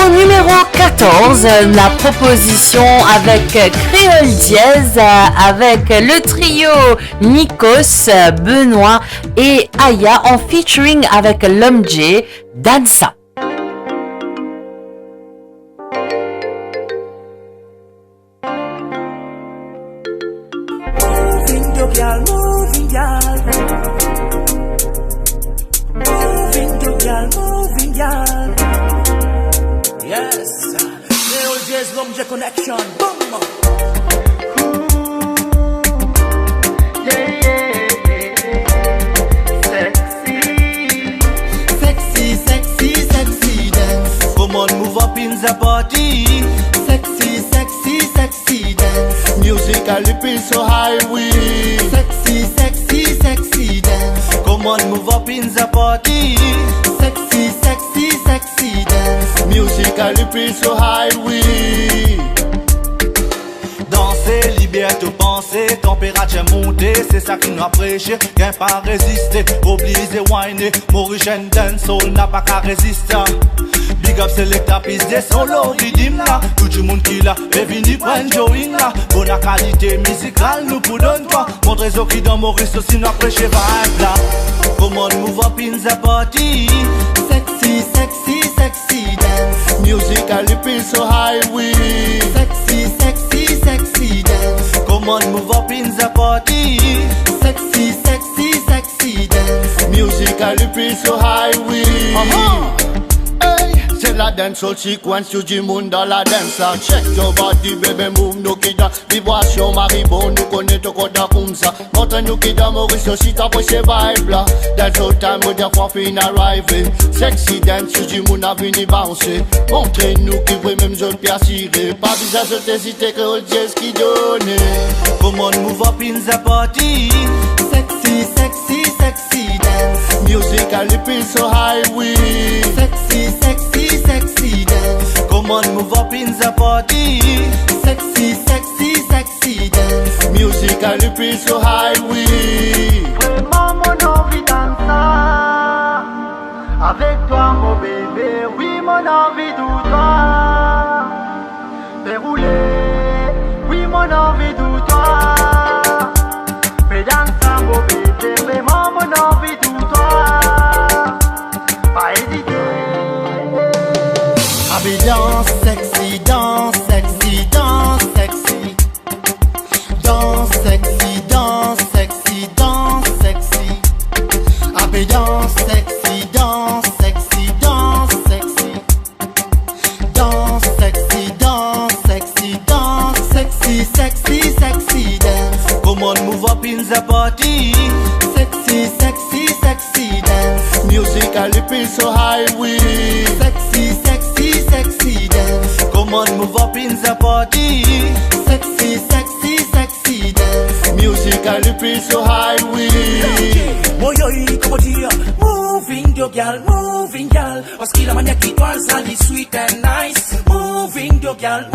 Au numéro 14, la proposition avec Créole Diaz, avec le trio Nikos, Benoît et Aya en featuring avec L'Homme J, Dansa. Yes, Créole Jazz, L'Homme J Connection, boom. Sexy dance. Come on, move up in the party. Sexy dance. Musically feel so high, we. Sexy dance. Come on, move up in the party. Sexy dance. Musically feel so high, we. Danser, liberté, penser, température montée, c'est ça qui nous a prêché, qu'un pas résister, obligé whiner, Mauritian dancehall n'a pas qu'à résister. Big up selecta piste des solo rythme là, tout le monde qui l'a, et vini prendre join là, bonne qualité musicale nous pour donner toi, montrez aux qui dans Maurice aussi nous a prêché vibe là. Come on, move up in the party. Sexy dance. Musically feel so high, we. Sexy dance. Come on, move up in the party. Sexy dance. Musically feel so high, we. Hey, c'est la dancehall sequence, tu dis monde dans la dance. Check your body, baby, move, nous qui dans vibration, maribon, nous connaît ton code comme ça. Montre nous qui dans Maurice aussi, t'as pris ces vibes là. Dancehall time, où des fois fin arrivé. Sexy dance, tu dis monde a venu bouncer. Montrez-nous qui veut même zone puis assurer. Pas visage de t'hésiter que Old Jazz qui donne. Come on, move up in the party. Sexy dance. Musically feel so high, we. Sexy dance. Come on, move up in the party. Sexy dance. Musically feel so high, we. Vraiment mon envie danser avec toi mon bébé, oui mon envie de toi. Dérouler, oui mon envie de toi. Fais danser mon bébé, vraiment mon envie de toi. Pas hésiter. Avec danse sexy, danse sexy, danse sexy. Danse sexy, danse sexy, danse sexy. Avec danse sexy, danse sexy, danse sexy. Danse sexy, danse sexy, danse sexy dance. Come on, move up in the party. Sexy dance. Musically feel so high, we. Sexy dance. Come on, move up in the party. Sexy dance. Musically feel so high, we. Moyo, comment dire, moving your girl, parce qu'il a manière qui parle, ça dit sweet and nice. Moving your girl,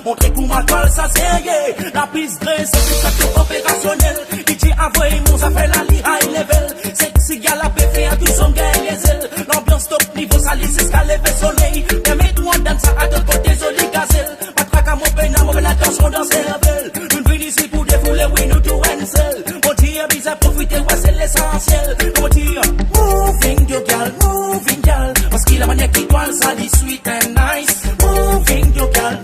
montrez comment toile ça sérieux. La piste graisse, c'est tout opérationnel. DJ envoyé mon ça fait la li high level. Sexy gal a pété à tout son gars les ailes. L'ambiance top niveau salé, c'est ce qu'a levé soleil. Permets-moi dans ça à d'autres côtés, joli gazelle. Matraque à mon peine, à mon attention dans cervelle. Nous venons ici pour défouler, oui, nous tout cancel. Mon tir, bizarre, profiter, ouais, c'est l'essentiel. Mon tir, moving your girl, parce qu'il a manière qui toile, ça dit sweet and nice. Moving your girl,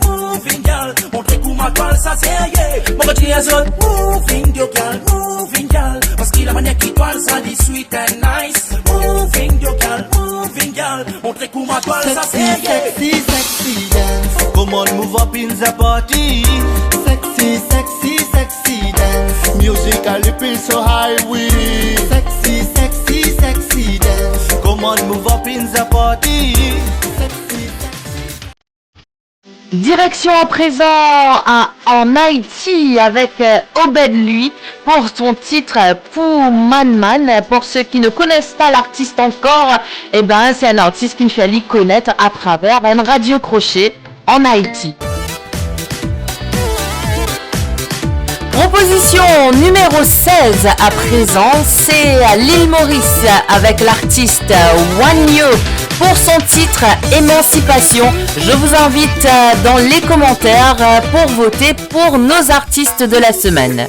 montrez comment toile, ça sérieux. Mon tir, moving your girl, parce qu'il a manière qui toile, ça dit sweet and nice. Moving your girl, montrez comment toile, ça sérieux. Sexy dance. Come on, move up in the party. Sexy dance. Musically feel so high, we. Sexy dance. Come on, move up in the party. Direction à présent en Haïti avec Obed Lui pour son titre Pour Man. Pour ceux qui ne connaissent pas l'artiste encore, eh ben c'est un artiste qu'il fallait connaître à travers une radio crochet en Haïti. Proposition numéro 16 à présent, c'est l'île Maurice avec l'artiste Wanyo pour son titre Émancipation. Je vous invite dans les commentaires pour voter pour nos artistes de la semaine.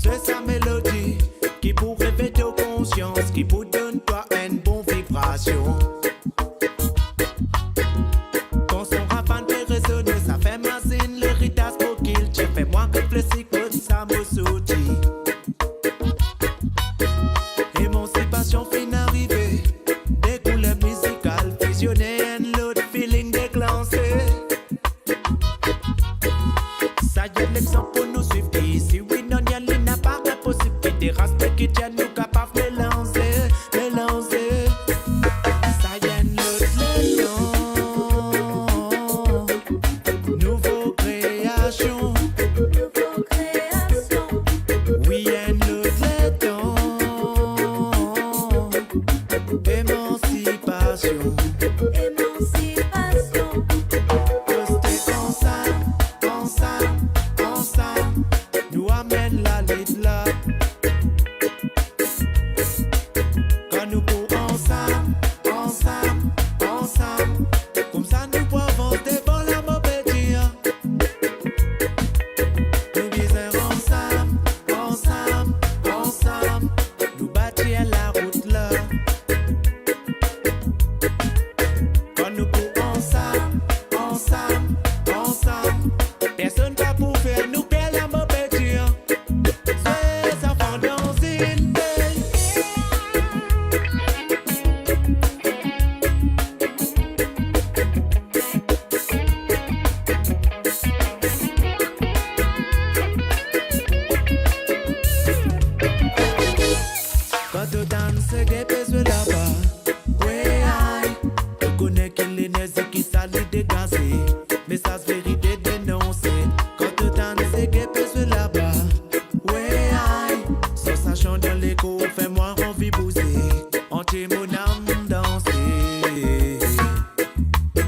C'est sa mélodie qui pour réveiller ta conscience, qui pour donner toi une bonne vibration. Quand son rafale fait résonner, ça fait mazine, l'héritage pour qu'il tire. Fais-moi réfléchir comme ça me sautille. Émancipation fin arrivée, des couleurs musicales fusionnées, un l'autre feeling déclenché. Ça y est l'exemple pour nous suivre. Si oui, non, y'a l'île n'a pas de possibilité. Respect qui tient nous capables de mélanger, mélanger. Ça y est notre nouveau création. Oui, y'a notre temps. Émancipation. Rester ensemble, nous amène la lutte là. Quand nous courons ensemble, comme ça nous pouvons avancer devant la mauvaise. Nous visons ensemble, nous bâtir la route là. Quand nous courons ensemble, personne va pour faire nous perdre la mauvaise. C'est ça pendant une quand tu danses, que pèse là-bas. Ouais, aïe. Tu connais que l'énergie qui s'allie dégager. Message vérité dénoncé. Quand tu danses, que pèse là-bas. Ouais, aïe. Sensation dans l'écho, fais-moi envie bouger. Entier mon âme danser.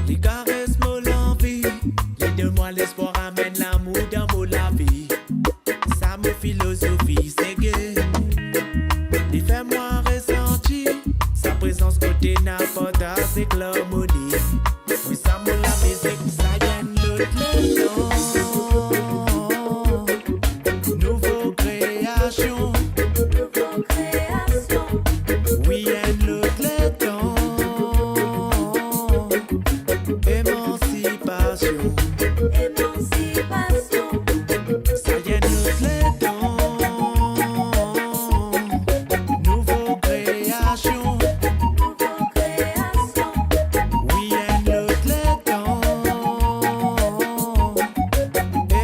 Les caresses me l'envie. Les donne-moi l'espoir, amène l'amour dans mon la vie. Ça me philosophie, c'est gay. Il fait moi ressentir sa présence côté n'a pas d'arrêt l'harmonie. Oui, ça me la musique, ça y est l'autre temps. Nouveau création. Oui, y'a l'autre temps. Émancipation. Ça y est l'autre temps. Nouveau création. Oui, y'a l'autre temps.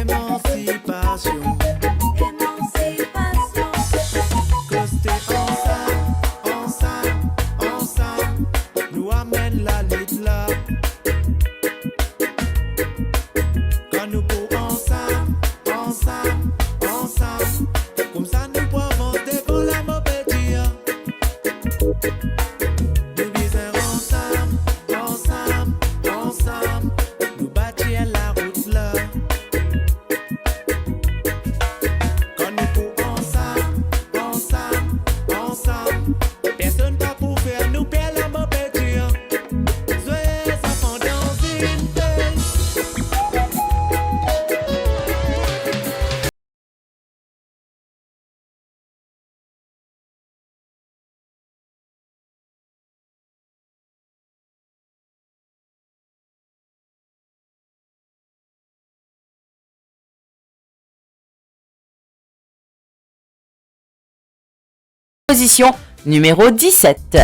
Émancipation. Coster ensemble, nous amène la lutte là. Quand nous courons ensemble, comme ça nous pouvons avancer devant la mauvaise. Nous visons ensemble, nous bâtir la route là. Quand nous courons ensemble, personne va pour faire nous perdre la mauvaise. Soyez enfants dans une paix. Position numéro 17.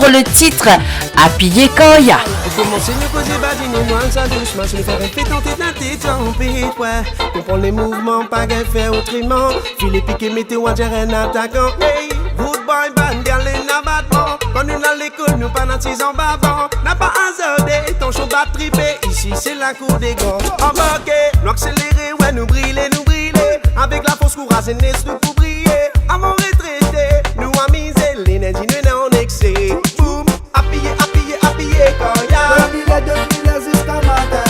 le titre Happy Koya. Pour commencer, nous causer badine-moi ça doucement. Je me ferais fait tenter de la tête en pite, ouais. Comprendre les mouvements, pas qu'elle fait autrement. Filer piquer, météo, on dirait un attaquant. Hey, good boy, bad girl, in abattement. Quand nous dans l'école, nous pas dans 6 ans bavant. N'a pas hasardé, ton show bat trippé. Ici, c'est la cour des gants. Embarqué, nous accélérer, ouais, nous briller, nous briller. Avec la force courage, c'est n'est pour briller. Avant retraité, nous amuser, l'énergie, nous en excès. Boum, appuyé, appuyé, appuyé, Koya. Jusqu'à matin,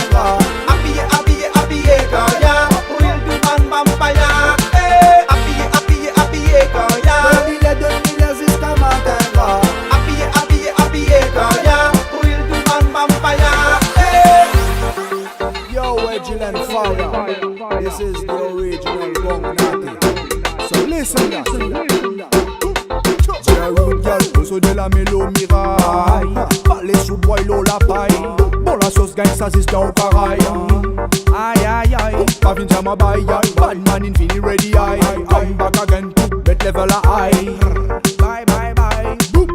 appuyé, appuyé, appuyé, Koya. Pour il du ban bampaya. Appuyé, appuyé, appuyé, Koya. Jusqu'à matin, appuyé, appuyé, appuyé, Koya. Pour il du ban bampaya. Yo, Reginald Fire, this is the original Gong Natty. So listen that. Jerry girl, so de la mélo miraille. Parler sous bois, la paille. Bon la sauce gagne, ça c'est au pareil. Aïe aïe aïe, pas vin jam a baille. Bad man infini ready aïe. Come back again, bet level a high. Bye bye bye. Boop.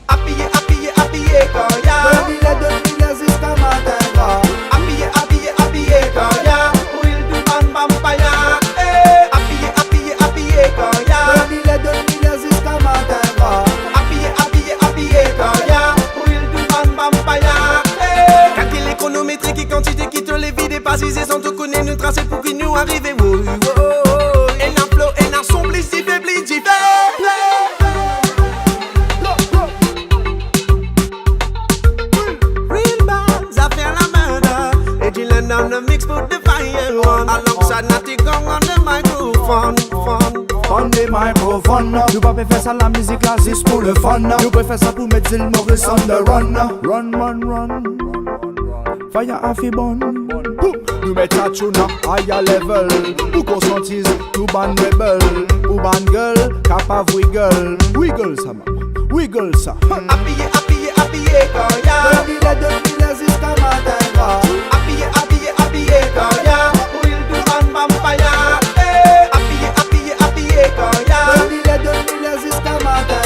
Appuyé, appuyé, appuyé, Koya. Jusqu'à matin, appuyé, appuyé, appuyé, Koya. Pour il du ban bampaya. Appuyé, appuyé, appuyé, Koya. Jusqu'à matin, appuyé, appuyé, appuyé, Koya. Pour il du ban bampaya. Calcule l'économétrie qui quantité qui te les vide et pas si sans te connaître nous tracer pour qu'il nous arrive. Et un flow, et un son blissif et blissif. On the mix, put the fire on. Alongside Natty Gong on the microphone. On the microphone. Nous pas faire ça la musique là, c'est pour le fun. Nous préfère ça pour mettre Zil Morris on the run. Run, run, run. Fire a fi bon. Nous mettons ça tune à higher level. Pour qu'on sentisse tout ban rebel. Pour ban girl, capable wiggle. Wiggle ça, man. Wiggle ça. Appuyé, appuyé, appuyé, Koya. Jusqu'à matin. Appuyé, appuyé, appuyé, Koya. Pour il du ban bampaya. Appuyé, appuyé, appuyé, Koya. Jusqu'à matin.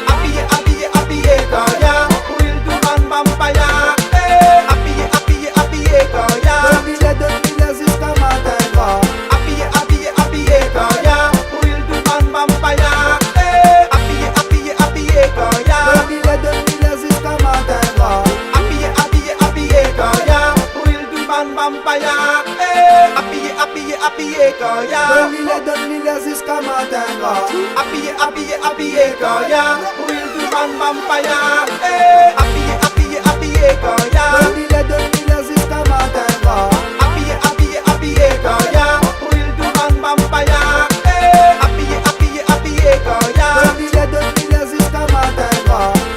Appuyé, appuyé, appuyé, Koya. Pour il du ban bampaya. Appuyé, appuyé, appuyé, Koya. Jusqu'à matin. Appuyé, appuyé, appuyé, Koya. Pour il du ban bampaya. Appuyé, appuyé, appuyé, Koya. Jusqu'à matin. Appuyé, appuyé, appuyé, Koya. Pour il du ban bampaya. Appuyé, appuyé, appuyé, Koya. Jusqu'à matin. Appuyé, appuyé, appuyé, Koya. Pour il du ban bampaya. Appuyé, appuyé, appuyé, Koya. Jusqu'à matin. Appuyé, appuyé, appuyé, Koya. Pour il du ban bampaya. Appuyé, appuyé, appuyé, Koya. Jusqu'à matin.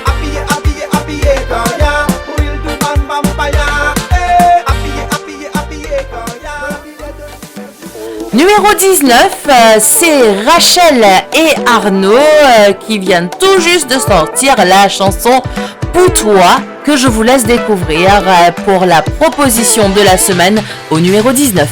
Appuyé, appuyé, appuyé, Koya. Pour il du ban bampaya. Appuyé, appuyé, appuyé, Koya. Numéro 19, c'est Rachel et Arnaud qui viennent tout juste de sortir la chanson Poutois que je vous laisse découvrir pour la proposition de la semaine au numéro 19.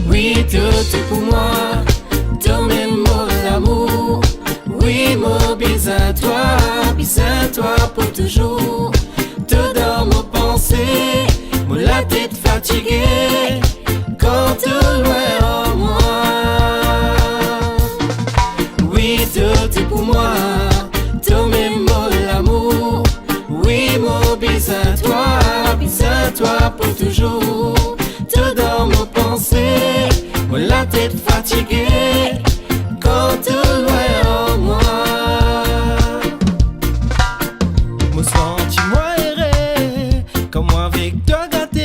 Oui, tout pour moi, ton même mot l'amour. Oui, Oui, mon bisous-toi pour toujours. Tout dans mon pensée, mon la tête fatiguée, quand tout loin en moi. Oui, tout est pour moi, tout mes mots l'amour. Oui, mon bisous-toi pour toujours. Tout dans mon pensée, mon la tête fatiguée, quand tout loin en moi. Mon sentiment erré, comme moi avec toi gâté.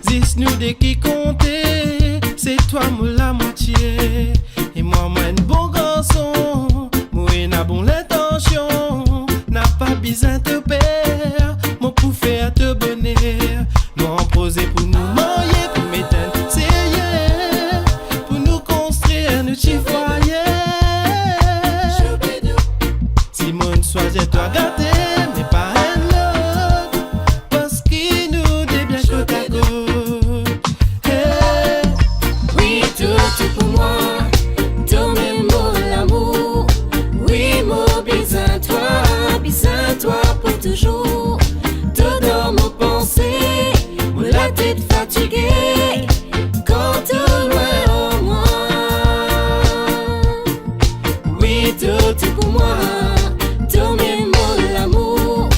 Dis nous dès qui comptait, c'est toi moi la moitié. Et moi un bon garçon, moi n'a bon l'intention. N'a pas besoin de perdre, mon pour faire te bonheur. Nous en poser pour nous marier, pour mettre un sérieux, pour nous construire nos petits foyers. Si mon choisit toi gâté, mais pas un autre, parce qu'il nous dit bien côte à côte. Hey. Oui, tout pour moi, tous mes mots l'amour. Oui, mon bisous-toi pour toujours. Tout dans mon pensée, mon la tête fatiguée, quand tout loin en moi. Oui, tout est pour moi, tous mes mots l'amour.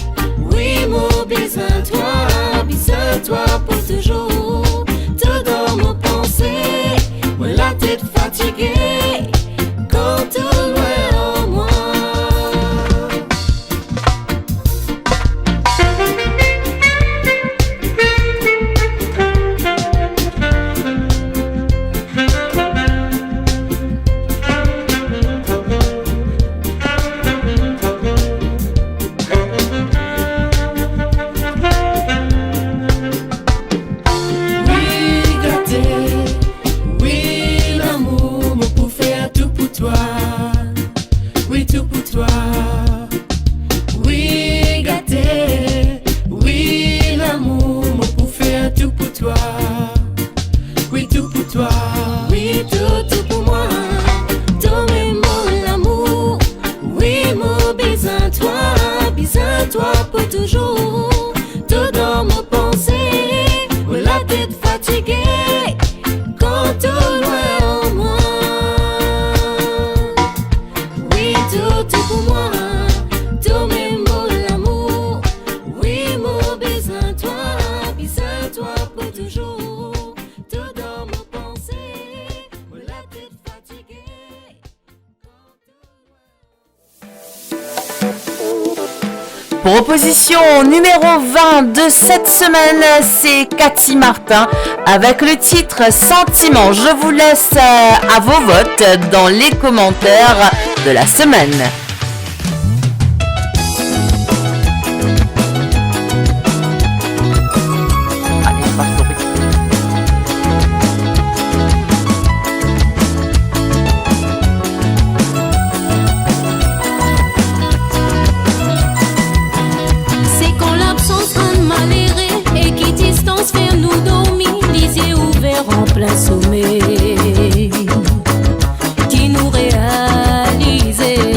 Oui, mon bisous-toi pour toujours. Tout dans mon pensée, mon la tête fatiguée, quand tout loin en moi. Oui, gâté, oui, l'amour, mon pour faire tout pour toi. Oui, tout pour toi. Oui, gâté, oui, l'amour, mon pour faire tout pour toi. Oui, tout pour toi. Oui, tout pour moi. Tous mes mots l'amour. Oui, mon bisous-toi pour toujours. Tout dans mon pensée, mon la tête fatiguée, quand tout loin en moi. Oui, tout pour moi, tous mes mots l'amour. Oui, mon bisous-toi pour toujours. Tout dans mon pensée, mon la tête fatiguée. Proposition numéro 20 de cette semaine, c'est Cathy Martin avec le titre Sentiment. Je vous laisse à vos votes dans les commentaires de la semaine. C'est quand l'absence rend malheureux et qui distance faire nous dormir, les yeux ouverts en plein sommeil, qui nous réalisait,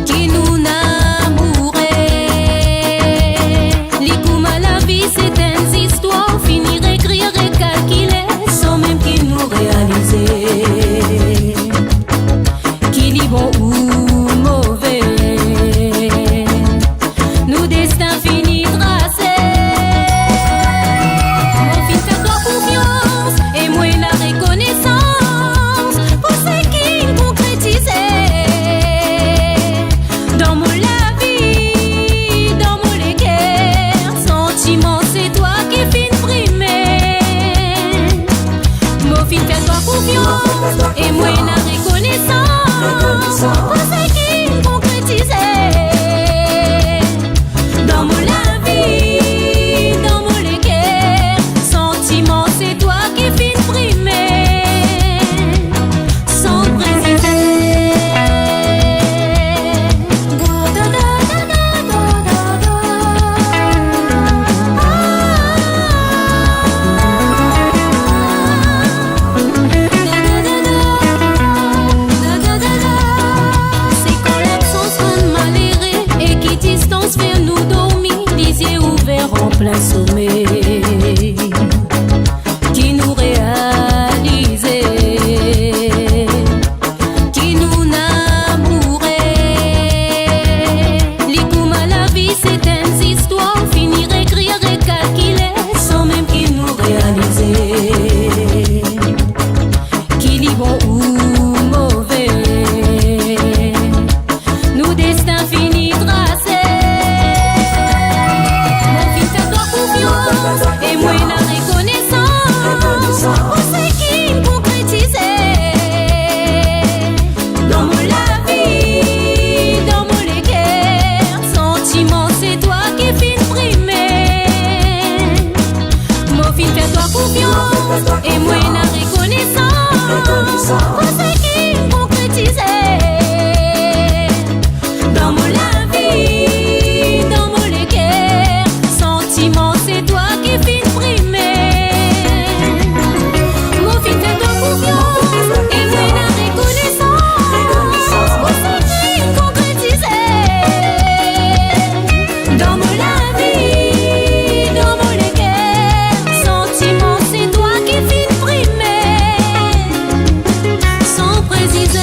qui nous namourait. Les coups à la vie, c'est une histoire, finir, écrire et calculer, sans même qu'ils nous réalisaient, qui dit bon ou mauvais. Nous destin fini tracé. Mon fils, fais-toi confiance et moi la reconnaissance pour ce qui concrétisait dans mon la vie, dans mon les guerres. Sentiment, c'est toi qui fin primé. Mon fils, fais-toi confiance et moi la reconnaissance pour ce qui concrétisait dans mon la vie, dans mon léguer. Sentiment, c'est toi qui fin primé, sans préciser. Et moi la reconnaissance pour ce qui me concrétisait dans mon la vie, dans mon léguer. Sentiment, c'est toi qui fin primé. Mon fin fait de confiance. Et moi la reconnaissance pour ce qui me concrétisait dans mon la vie, dans mon léguer. Sentiment, c'est toi qui fin primé. Sans préciser.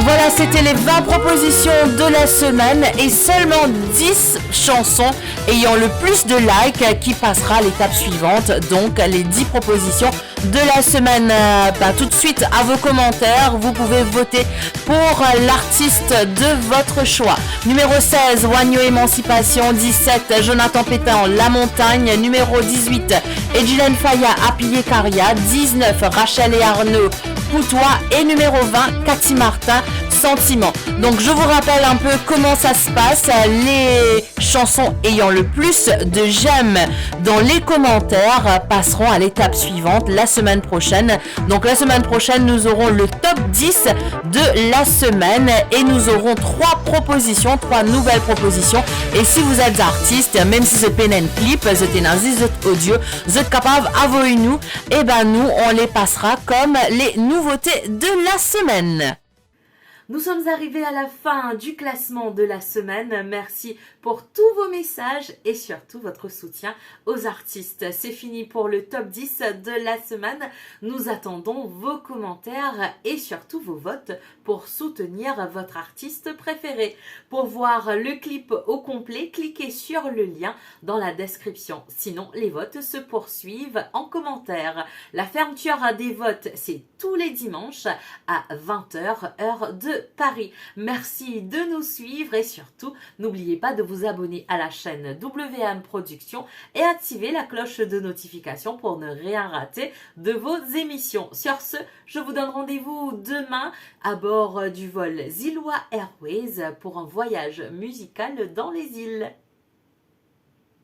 Voilà, c'était les 20 propositions de la semaine et seulement 10 chansons ayant le plus de likes qui passera à l'étape suivante. Donc les 10 propositions de la semaine. Tout de suite à vos commentaires, vous pouvez voter pour l'artiste de votre choix. Numéro 16, Wagno Émancipation. 17, Jonathan Pétain, La Montagne. Numéro 18, Edjilen Faya, Appié Caria. 19, Rachel et Arnaud, Poutois. Et numéro 20, Cathy Martin, Sentiment. Donc je vous rappelle un peu comment ça se passe. Les chansons ayant le plus de j'aime dans les commentaires passeront à l'étape suivante la semaine prochaine. Donc la semaine prochaine, nous aurons le top 10 de la semaine et nous aurons 3 nouvelles propositions. Et si vous êtes artiste, même si c'est pen and clip, c'est un audio, vous êtes capable, avouez-nous, et ben nous on les passera comme les nouveautés de la semaine. Nous sommes arrivés à la fin du classement de la semaine. Merci pour tous vos messages et surtout votre soutien aux artistes. C'est fini pour le top 10 de la semaine. Nous attendons vos commentaires et surtout vos votes pour soutenir votre artiste préféré. Pour voir le clip au complet, cliquez sur le lien dans la description. Sinon, les votes se poursuivent en commentaire. La fermeture des votes, c'est tous les dimanches à 20h, heure de Paris. Merci de nous suivre et surtout, n'oubliez pas de vous abonner à la chaîne WM Productions et activer la cloche de notification pour ne rien rater de vos émissions. Sur ce, je vous donne rendez-vous demain à bord du vol Zillois Airways pour un voyage musical dans les îles.